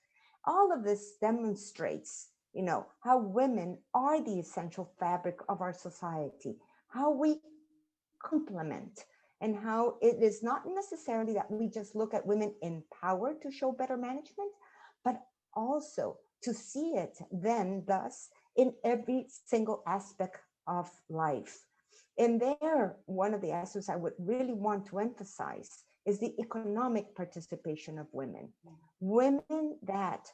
All of this demonstrates, how women are the essential fabric of our society, how we complement, and how it is not necessarily that we just look at women in power to show better management, but also to see it then thus in every single aspect of life. And there, one of the aspects I would really want to emphasize is the economic participation of women. Women that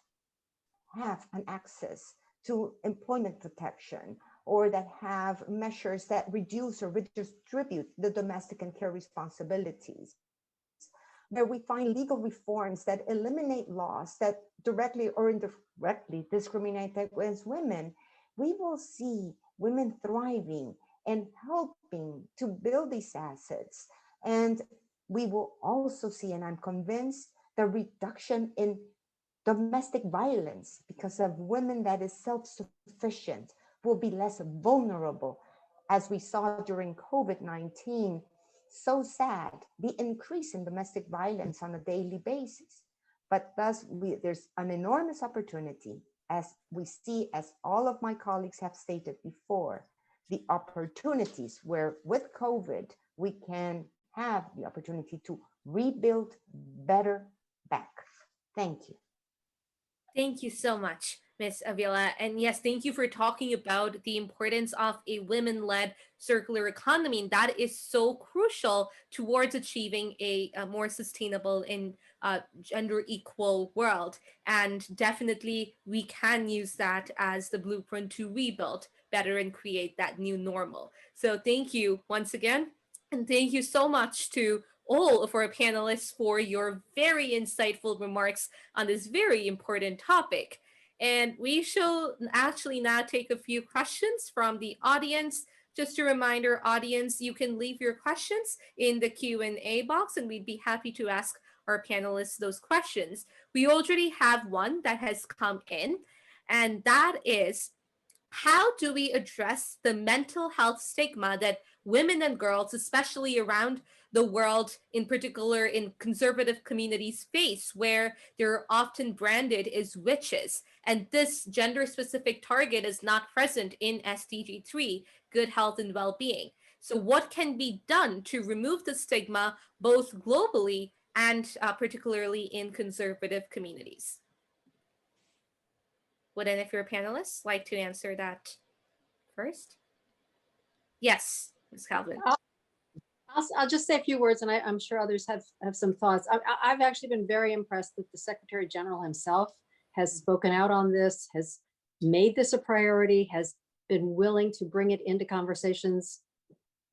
have an access to employment protection, or that have measures that reduce or redistribute the domestic and care responsibilities, where we find legal reforms that eliminate laws that directly or indirectly discriminate against women, we will see women thriving and helping to build these assets. And we will also see, and I'm convinced, the reduction in domestic violence, because of women that is self-sufficient will be less vulnerable. As we saw during COVID-19, so sad, the increase in domestic violence on a daily basis. But thus, there's an enormous opportunity, as we see, as all of my colleagues have stated before, the opportunities where with COVID, we can have the opportunity to rebuild better back. Thank you. Thank you so much, Ms. Ávila. And yes, thank you for talking about the importance of a women-led circular economy. And that is so crucial towards achieving a more sustainable and gender equal world. And definitely we can use that as the blueprint to rebuild better and create that new normal. So thank you once again. And thank you so much to all of our panelists for your very insightful remarks on this very important topic. And we shall actually now take a few questions from the audience. Just a reminder, audience, you can leave your questions in the Q&A box and we'd be happy to ask our panelists those questions. We already have one that has come in, and that is, how do we address the mental health stigma that women and girls, especially around the world, in particular in conservative communities, face, where they're often branded as witches? And this gender-specific target is not present in SDG 3, good health and well-being. So what can be done to remove the stigma both globally and particularly in conservative communities? Would any of your panelists like to answer that first? Yes, Ms. Calvin. I'll just say a few words, and I'm sure others have some thoughts. I've actually been very impressed that the Secretary General himself has spoken out on this, has made this a priority, has been willing to bring it into conversations,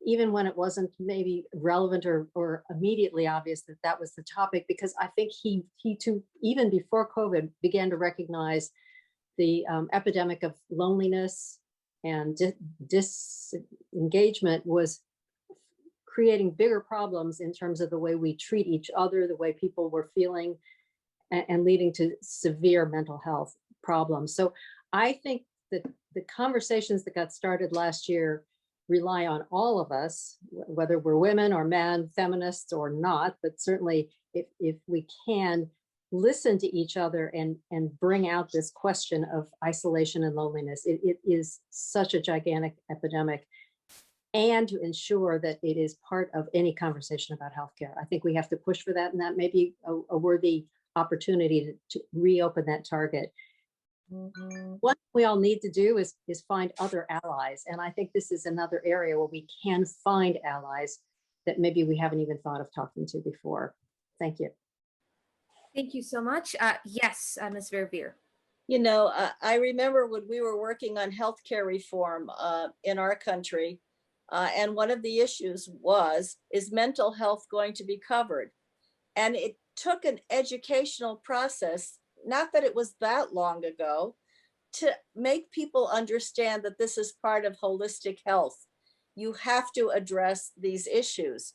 even when it wasn't maybe relevant or immediately obvious that that was the topic, because I think he too, even before COVID, began to recognize the epidemic of loneliness and disengagement was creating bigger problems in terms of the way we treat each other, the way people were feeling, and leading to severe mental health problems. So I think that the conversations that got started last year rely on all of us, whether we're women or men, feminists or not, but certainly if we can listen to each other and bring out this question of isolation and loneliness. It is such a gigantic epidemic, and to ensure that it is part of any conversation about healthcare. I think we have to push for that, and that may be a worthy opportunity to reopen that target. What we all need to do is find other allies, and I think this is another area where we can find allies that maybe we haven't even thought of talking to before. Thank you. Thank you so much. Yes, Ms. Verveer. You know, I remember when we were working on healthcare reform in our country, and one of the issues is mental health going to be covered? And it took an educational process, not that it was that long ago, to make people understand that this is part of holistic health. You have to address these issues.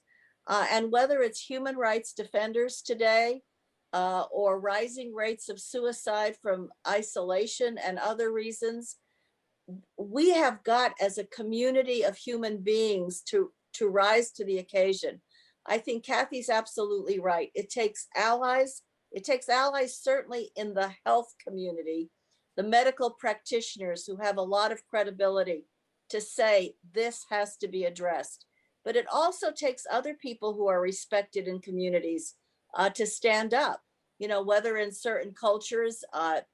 And whether it's human rights defenders today, or rising rates of suicide from isolation and other reasons, we have got as a community of human beings to rise to the occasion. I think Kathy's absolutely right. It takes allies. It takes allies certainly in the health community, the medical practitioners who have a lot of credibility to say this has to be addressed. But it also takes other people who are respected in communities to stand up, you know, whether in certain cultures,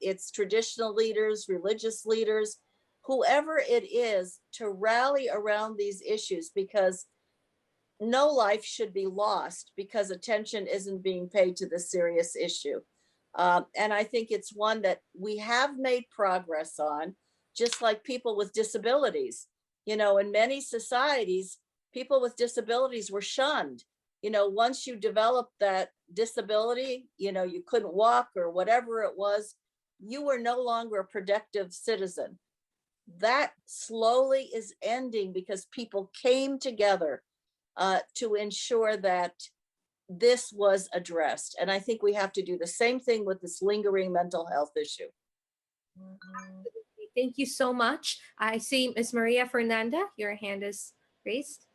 it's traditional leaders, religious leaders, whoever it is, to rally around these issues, because no life should be lost because attention isn't being paid to this serious issue. And I think it's one that we have made progress on, just like people with disabilities. You know, in many societies, people with disabilities were shunned. You know, once you developed that disability, you know, you couldn't walk or whatever it was, you were no longer a productive citizen. That slowly is ending because people came together to ensure that this was addressed. And I think we have to do the same thing with this lingering mental health issue. Thank you so much. I see Ms. María Fernanda, your hand is raised.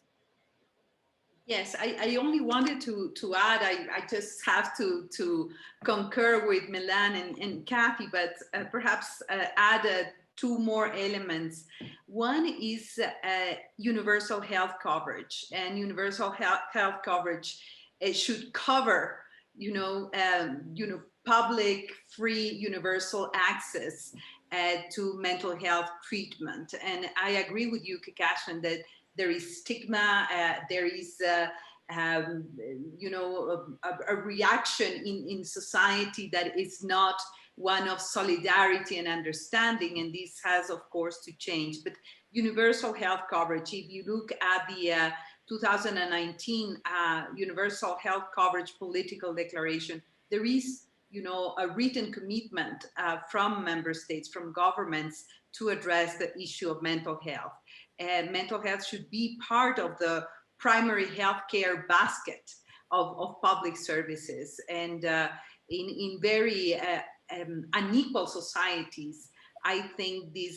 Yes, I only wanted to add, I just have to concur with Melanne and Kathy, but perhaps add two more elements. One is universal health coverage, and universal health coverage should cover, public, free, universal access to mental health treatment. And I agree with you, Kakashan, that there is stigma, there is a reaction in society that is not one of solidarity and understanding, and this has, of course, to change. But universal health coverage, if you look at the 2019 Universal Health Coverage Political Declaration, there is, a written commitment from member states, from governments, to address the issue of mental health. And mental health should be part of the primary healthcare basket of public services. And in very unequal societies, I think the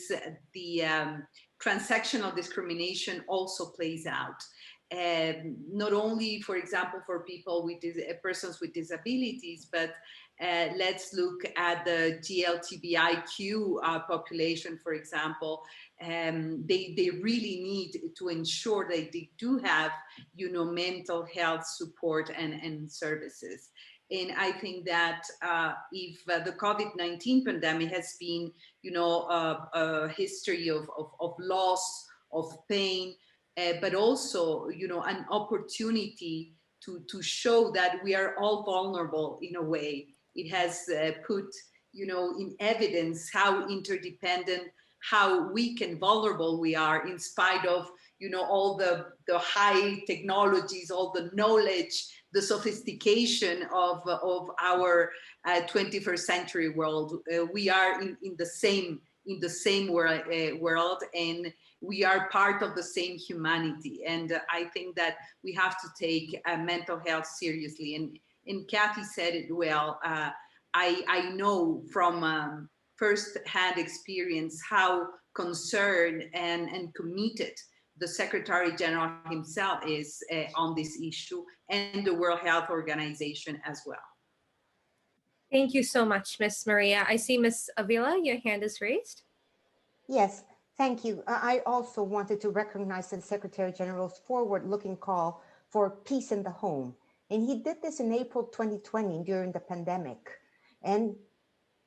transactional discrimination also plays out. Not only, for example, for people with persons with disabilities, but Let's look at the GLTBIQ population, for example. They really need to ensure that they do have, mental health support and services. And I think that if the COVID-19 pandemic has been, a history of loss, of pain, but also, an opportunity to show that we are all vulnerable in a way. It has put, in evidence how interdependent, how weak and vulnerable we are in spite of, all the high technologies, all the knowledge, the sophistication of our 21st century world. We are in the same world, and we are part of the same humanity. And I think that we have to take mental health seriously. And Kathy said it well. I know from first-hand experience how concerned and committed the Secretary General himself is on this issue, and the World Health Organization as well. Thank you so much, Ms. Maria. I see Ms. Ávila, your hand is raised. Yes, thank you. I also wanted to recognize the Secretary General's forward-looking call for peace in the home. And he did this in April 2020 during the pandemic. And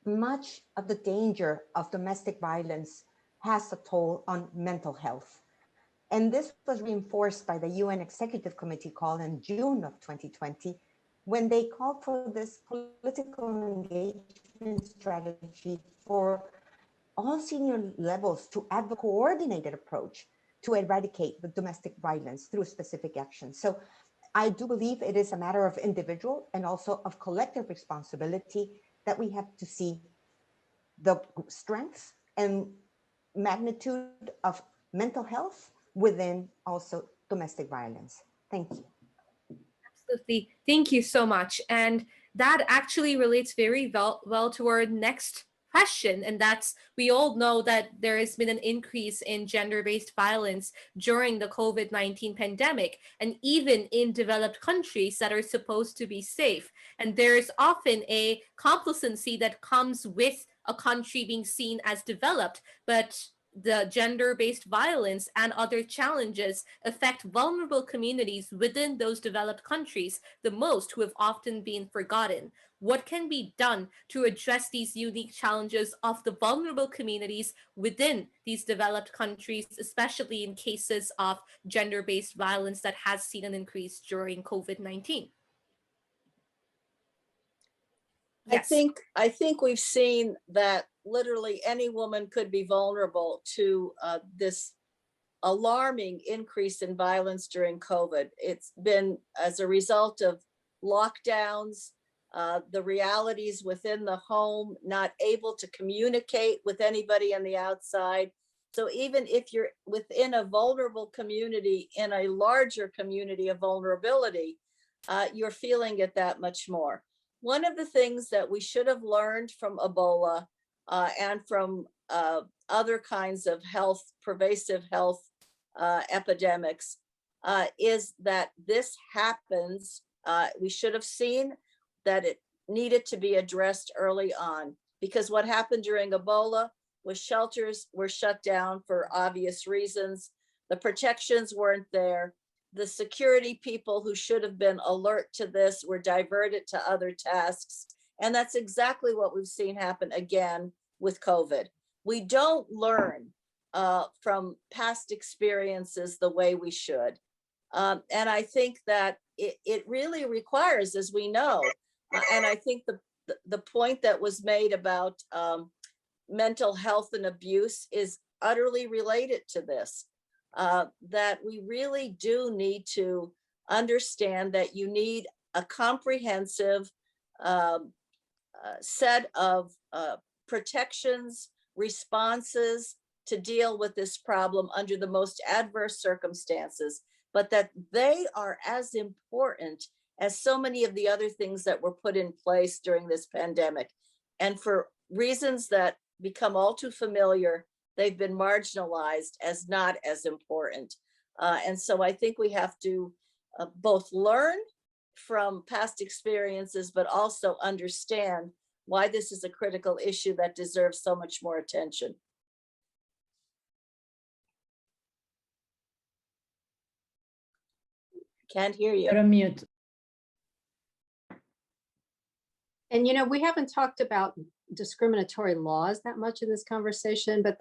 much of the danger of domestic violence has a toll on mental health. And this was reinforced by the UN Executive Committee call in June of 2020, when they called for this political engagement strategy for all senior levels to have a coordinated approach to eradicate the domestic violence through specific actions. So I do believe it is a matter of individual and also of collective responsibility that we have to see the strength and magnitude of mental health within also domestic violence. Thank you. Absolutely. Thank you so much. And that actually relates very well to our next question. And that's, we all know that there has been an increase in gender-based violence during the COVID-19 pandemic, and even in developed countries that are supposed to be safe. And there's often a complacency that comes with a country being seen as developed, but the gender-based violence and other challenges affect vulnerable communities within those developed countries the most, who have often been forgotten. What can be done to address these unique challenges of the vulnerable communities within these developed countries, especially in cases of gender-based violence that has seen an increase during COVID-19? Yes. I think we've seen that literally any woman could be vulnerable to this alarming increase in violence during COVID. It's been as a result of lockdowns, the realities within the home, not able to communicate with anybody on the outside. So even if you're within a vulnerable community, in a larger community of vulnerability, you're feeling it that much more. One of the things that we should have learned from Ebola and from other kinds of pervasive health epidemics is that this happens. We should have seen that it needed to be addressed early on, because what happened during Ebola was shelters were shut down for obvious reasons. The protections weren't there. The security people who should have been alert to this were diverted to other tasks. And that's exactly what we've seen happen again with COVID. We don't learn from past experiences the way we should. And I think that it really requires, as we know, and I think the point that was made about mental health and abuse is utterly related to this. That we really do need to understand that you need a comprehensive set of protections, responses to deal with this problem under the most adverse circumstances, but that they are as important as so many of the other things that were put in place during this pandemic. And for reasons that become all too familiar, they've been marginalized as not as important. And so I think we have to both learn from past experiences, but also understand why this is a critical issue that deserves so much more attention. Can't hear you. You're on mute. And you know, we haven't talked about discriminatory laws that much in this conversation, but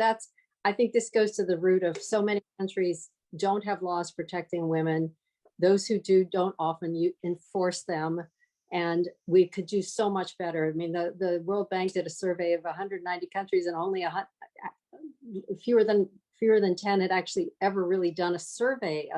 I think this goes to the root of so many countries don't have laws protecting women. Those who do don't often enforce them. And we could do so much better. I mean, the World Bank did a survey of 190 countries and only fewer than 10 had actually ever really done a survey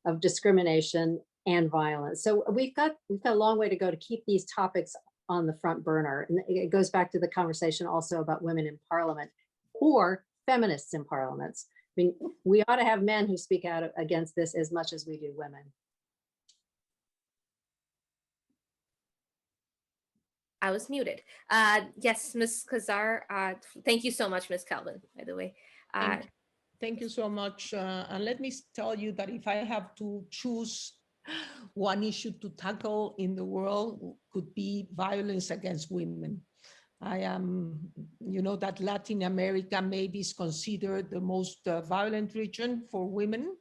of discrimination and violence. So we've got a long way to go to keep these topics on the front burner. And it goes back to the conversation also about women in parliament or feminists in parliaments. I mean, we ought to have men who speak out against this as much as we do women. I was muted. Yes, Ms. Kazar, thank you so much, Ms. Calvin, by the way. Thank you so much. And let me tell you that if I have to choose one issue to tackle in the world, could be violence against women. I am, you know, that Latin America maybe is considered the most violent region for women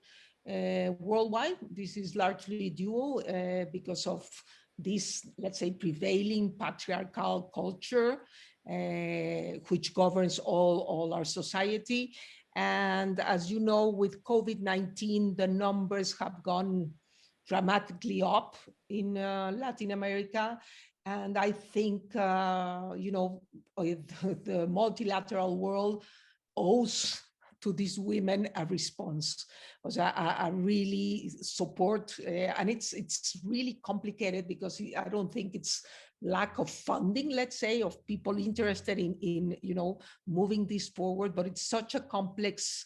worldwide. This is largely due because of this, let's say, prevailing patriarchal culture, which governs all our society. And as you know, with COVID-19, the numbers have gone dramatically up in Latin America. And I think, you know, the multilateral world owes to these women a response. Because I really support, and it's really complicated because I don't think it's lack of funding, let's say, of people interested in you know, moving this forward, but it's such a complex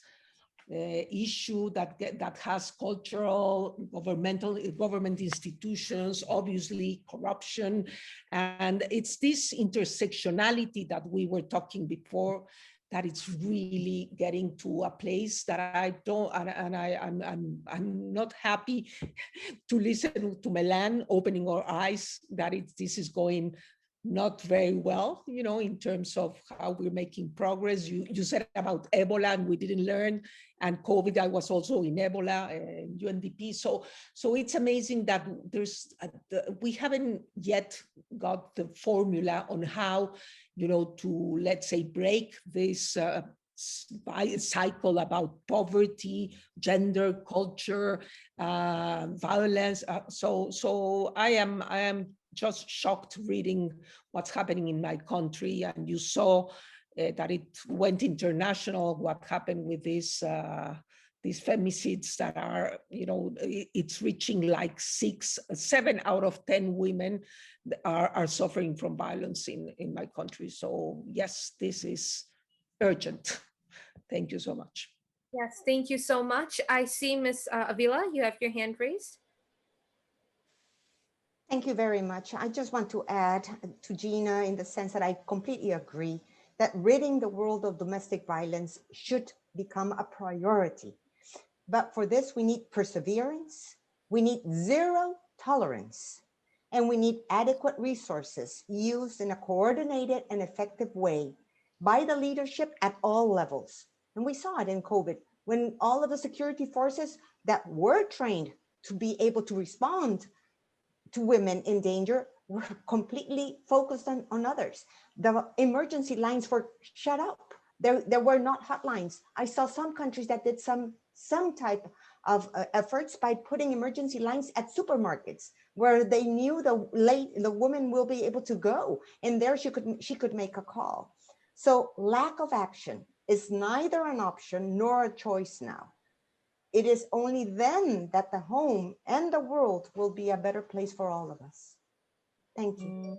issue that has cultural, government institutions, obviously corruption, and it's this intersectionality that we were talking before that it's really getting to a place that I don't, and I'm not happy to listen to Melanne opening our eyes that this is going not very well, you know, in terms of how we're making progress. You said about Ebola and we didn't learn, and COVID, I was also in Ebola and UNDP. So it's amazing that we haven't yet got the formula on how, you know, to, let's say, break this cycle about poverty, gender, culture, violence. So I am just shocked reading what's happening in my country. And you saw that it went international, what happened with these femicides that are, you know, it's reaching like 7 out of 10 women are suffering from violence in my country. So yes, this is urgent. Thank you so much. Yes, thank you so much. I see Ms. Ávila, you have your hand raised. Thank you very much. I just want to add to Gina in the sense that I completely agree that ridding the world of domestic violence should become a priority. But for this, we need perseverance, we need zero tolerance, and we need adequate resources used in a coordinated and effective way by the leadership at all levels. And we saw it in COVID, when all of the security forces that were trained to be able to respond to women in danger were completely focused on others. The emergency lines were shut up. There were not hotlines. I saw some countries that did some type of efforts by putting emergency lines at supermarkets where they knew the woman will be able to go, and there she could make a call. So lack of action is neither an option nor a choice now. It is only then that the home and the world will be a better place for all of us. Thank you.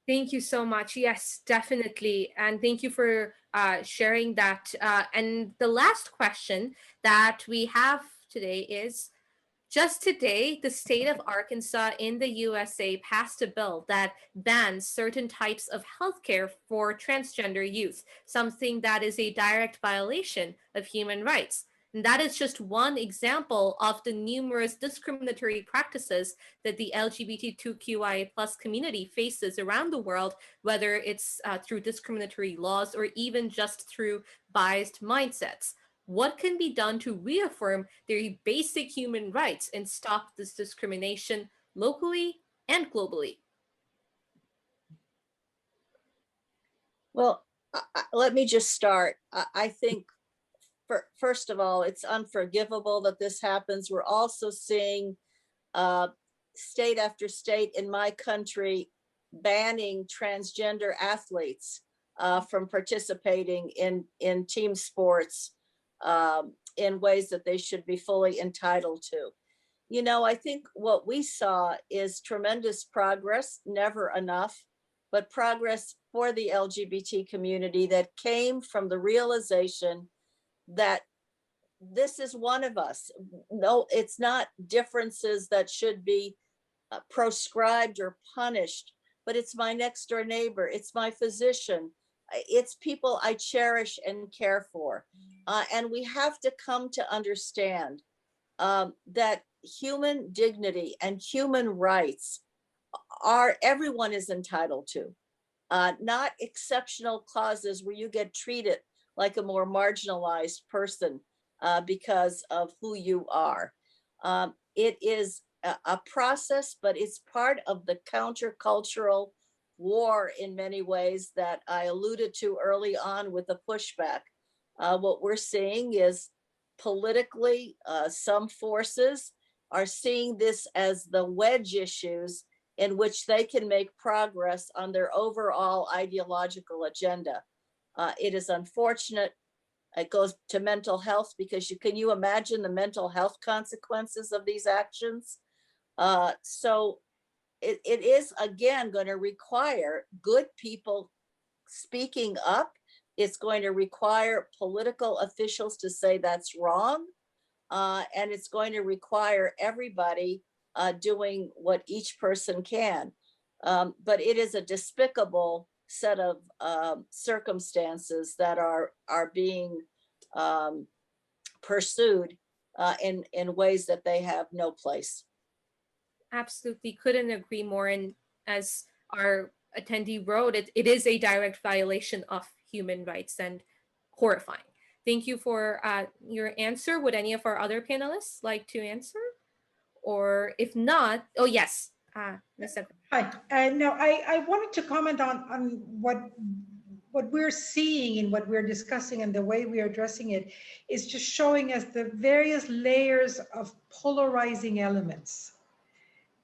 Thank you so much. Yes, definitely. And thank you for sharing that. And the last question that we have today is, just today, the state of Arkansas in the USA passed a bill that bans certain types of healthcare for transgender youth, something that is a direct violation of human rights. And that is just one example of the numerous discriminatory practices that the LGBTQIA+ community faces around the world, whether it's through discriminatory laws or even just through biased mindsets. What can be done to reaffirm their basic human rights and stop this discrimination locally and globally? Well, let me just start. I think, first of all, it's unforgivable that this happens. We're also seeing state after state in my country banning transgender athletes from participating in team sports in ways that they should be fully entitled to. You know, I think what we saw is tremendous progress, never enough, but progress for the LGBT community that came from the realization that this is one of us. No, it's not differences that should be proscribed or punished, but it's my next door neighbor, it's my physician, it's people I cherish and care for. And we have to come to understand that human dignity and human rights are, everyone is entitled to, not exceptional clauses where you get treated like a more marginalized person because of who you are. It is a process, but it's part of the countercultural war in many ways that I alluded to early on with the pushback. What we're seeing is politically, some forces are seeing this as the wedge issues in which they can make progress on their overall ideological agenda. It is unfortunate. It goes to mental health, because can you imagine the mental health consequences of these actions? So it is, again, going to require good people speaking up. It's going to require political officials to say that's wrong. And it's going to require everybody doing what each person can. But it is a despicable set of circumstances that are being pursued in ways that they have no place. Absolutely, couldn't agree more. And as our attendee wrote, it is a direct violation of human rights and horrifying. Thank you for your answer. Would any of our other panelists like to answer? Or if not, oh yes, Ms. Hi, no, I wanted to comment on what we're seeing and what we're discussing and the way we are addressing it is just showing us the various layers of polarizing elements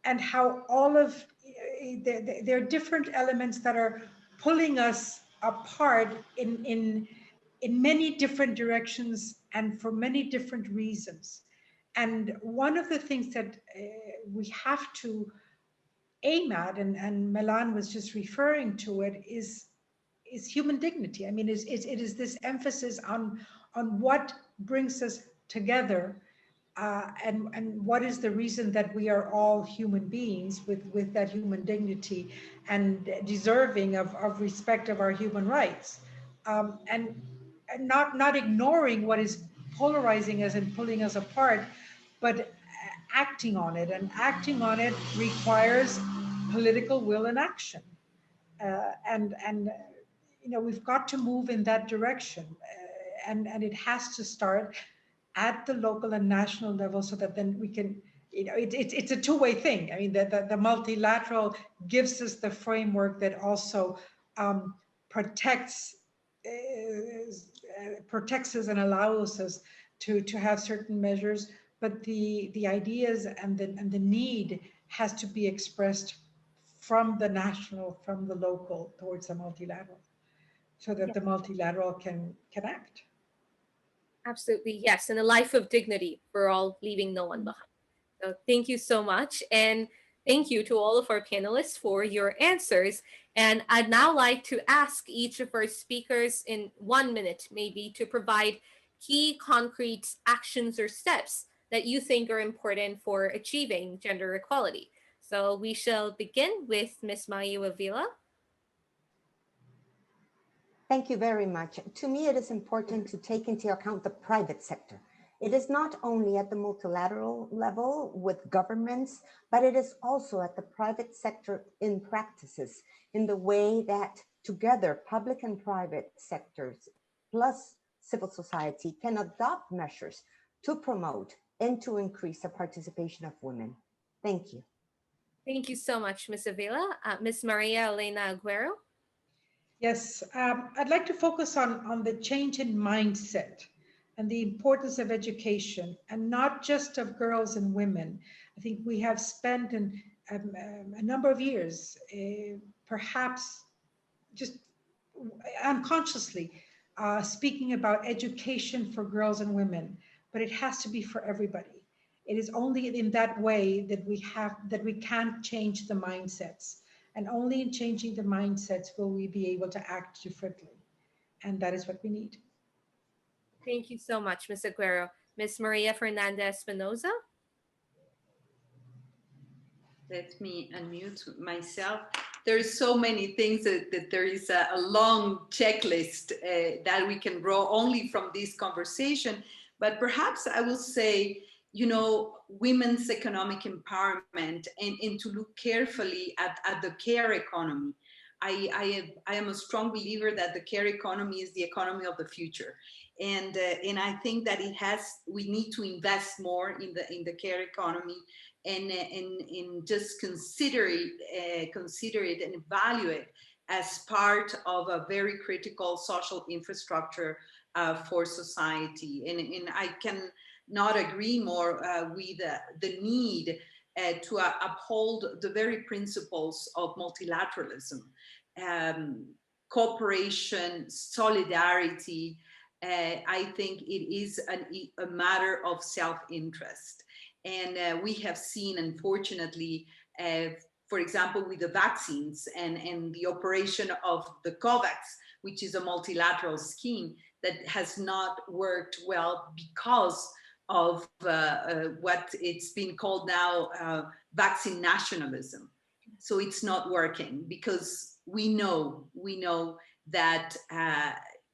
and how all of there are different elements that are pulling us apart in many different directions and for many different reasons. And one of the things that we have to aim at, and Melanne was just referring to it, is human dignity. I mean, it is this emphasis on what brings us together, and what is the reason that we are all human beings with that human dignity and deserving of respect of our human rights, and not ignoring what is polarizing us and pulling us apart, but acting on it. And acting on it requires political will and action. And you know, we've got to move in that direction, and it has to start at the local and national level, so that then we can, you know, it's a two-way thing. I mean, the multilateral gives us the framework that also protects us and allows us to have certain measures, but the ideas and the need has to be expressed from the national, from the local towards the multilateral, so that the multilateral can act. Absolutely, yes, and a life of dignity for all, leaving no one behind. So thank you so much, and thank you to all of our panelists for your answers. And I'd now like to ask each of our speakers in 1 minute, maybe, to provide key concrete actions or steps that you think are important for achieving gender equality. So we shall begin with Ms. Mayu Ávila. Thank you very much. To me, it is important to take into account the private sector. It is not only at the multilateral level with governments, but it is also at the private sector in practices, in the way that together public and private sectors plus civil society can adopt measures to promote and to increase the participation of women. Thank you. Thank you so much, Ms. Ávila. Ms. María Elena Agüero. Yes, I'd like to focus on the change in mindset and the importance of education, and not just of girls and women. I think we have spent a number of years, perhaps just unconsciously, speaking about education for girls and women, but it has to be for everybody. It is only in that way that we can change the mindsets, and only in changing the mindsets will we be able to act differently, and that is what we need. Thank you so much, Ms. Agüero. Ms. María Fernanda Espinosa. Let me unmute myself. There's so many things that there is a long checklist that we can draw only from this conversation. But perhaps I will say, you know, women's economic empowerment, and to look carefully at the care economy. I am a strong believer that the care economy is the economy of the future. And I think that we need to invest more in the care economy, and just consider it and evaluate as part of a very critical social infrastructure for society. And I can not agree more with the need to uphold the very principles of multilateralism, cooperation, solidarity. I think it is a matter of self-interest. And we have seen, unfortunately, for example, with the vaccines and the operation of the COVAX, which is a multilateral scheme that has not worked well because of what it's been called now vaccine nationalism. So it's not working because we know that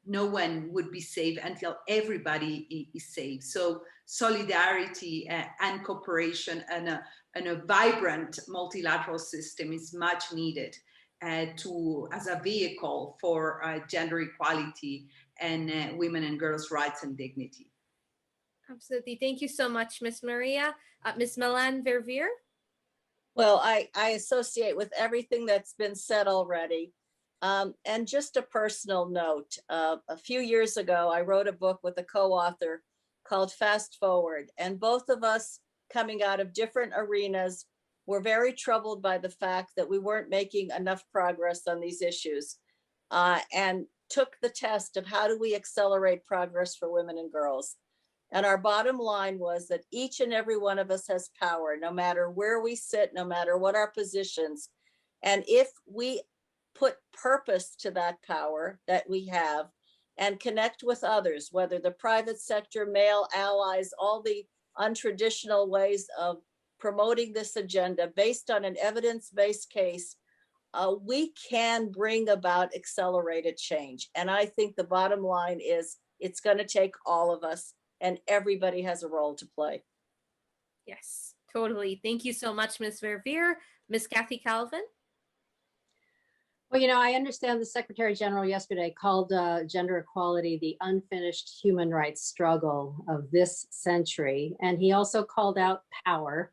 no one would be safe until everybody is safe. So solidarity and cooperation and a vibrant multilateral system is much needed as a vehicle for gender equality and women and girls' rights and dignity. Absolutely. Thank you so much, Ms. María. Ms. Melanne Verveer. Well, I associate with everything that's been said already. And just a personal note, a few years ago, I wrote a book with a co-author called Fast Forward. And both of us, coming out of different arenas, were very troubled by the fact that we weren't making enough progress on these issues, and took the test of how do we accelerate progress for women and girls. And our bottom line was that each and every one of us has power, no matter where we sit, no matter what our positions. And if we put purpose to that power that we have and connect with others, whether the private sector, male allies, all the untraditional ways of promoting this agenda based on an evidence-based case, we can bring about accelerated change. And I think the bottom line is it's going to take all of us, and everybody has a role to play. Yes, totally. Thank you so much, Ms. Verveer. Ms. Kathy Calvin. Well, you know, I understand the Secretary General yesterday called gender equality the unfinished human rights struggle of this century. And he also called out power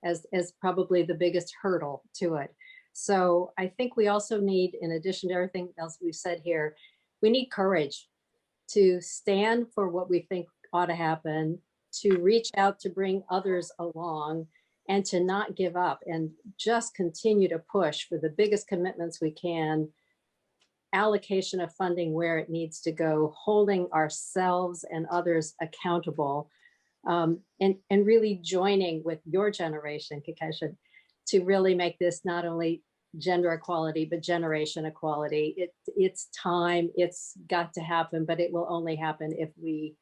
as probably the biggest hurdle to it. So I think we also need, in addition to everything else we've said here, we need courage to stand for what we think ought to happen, to reach out to bring others along, and to not give up and just continue to push for the biggest commitments we can, allocation of funding where it needs to go, holding ourselves and others accountable, and really joining with your generation, Kakashi, to really make this not only gender equality, but generation equality. It's time, it's got to happen, but it will only happen if we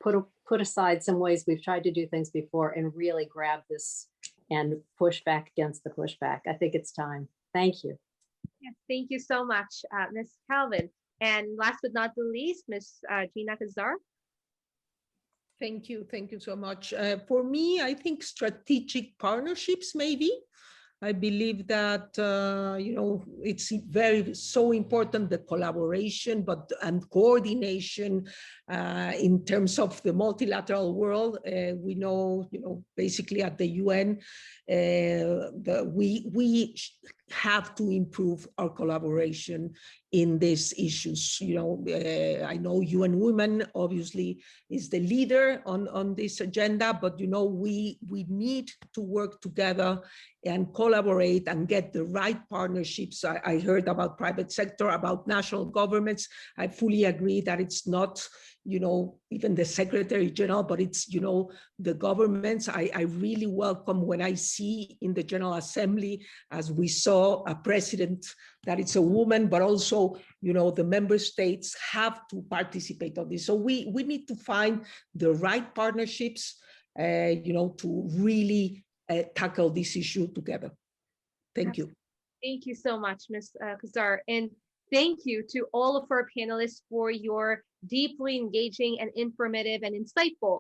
put aside some ways we've tried to do things before and really grab this and push back against the pushback. I think it's time. Thank you. Yes, thank you so much, Ms. Calvin. And last but not the least, Ms. Gina Kazar. Thank you so much. For me, I think strategic partnerships, maybe. I believe that, it's so important, the collaboration, and coordination in terms of the multilateral world. We know, basically at the UN, we have to improve our collaboration in these issues. I know UN Women obviously is the leader on this agenda, but we need to work together and collaborate and get the right partnerships. I heard about private sector, about national governments. I fully agree that it's not, even the Secretary General, but it's, the governments. I really welcome when I see in the General Assembly, as we saw, a president that it's a woman, but also, the member states have to participate on this. So we need to find the right partnerships, to really tackle this issue together. Thank you. Thank you so much, Ms. Kazar. And thank you to all of our panelists for your deeply engaging and informative and insightful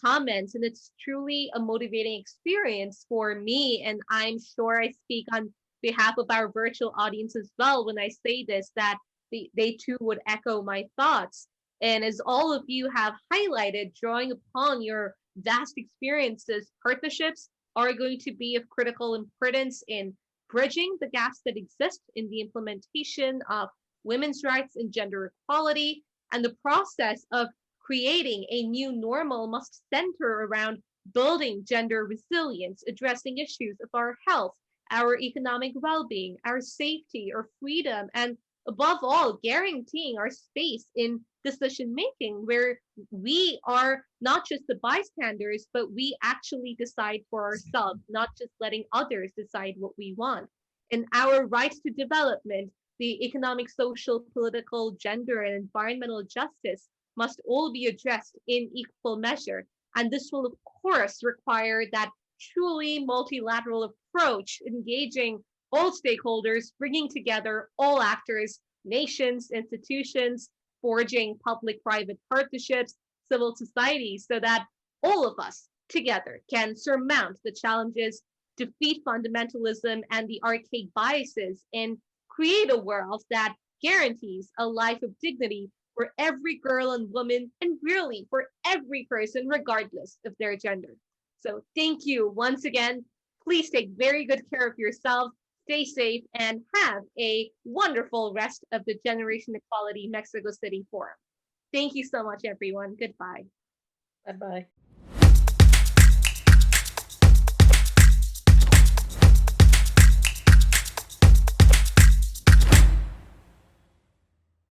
comments. And it's truly a motivating experience for me. And I'm sure I speak on behalf of our virtual audience as well when I say this, that they too would echo my thoughts. And as all of you have highlighted, drawing upon your vast experiences, partnerships are going to be of critical importance in bridging the gaps that exist in the implementation of women's rights and gender equality. And the process of creating a new normal must center around building gender resilience, addressing issues of our health, our economic well-being, our safety, our freedom, and above all, guaranteeing our space in decision-making, where we are not just the bystanders, but we actually decide for ourselves, not just letting others decide what we want. And our rights to development, the economic, social, political, gender, and environmental justice must all be addressed in equal measure. And this will, of course, require that truly multilateral approach, engaging all stakeholders, bringing together all actors, nations, institutions, forging public-private partnerships, civil society, so that all of us together can surmount the challenges, defeat fundamentalism and the archaic biases, and create a world that guarantees a life of dignity for every girl and woman, and really for every person, regardless of their gender. So thank you once again. Please take very good care of yourself, stay safe, and have a wonderful rest of the Generation Equality Mexico City Forum. Thank you so much, everyone. Goodbye. Bye-bye.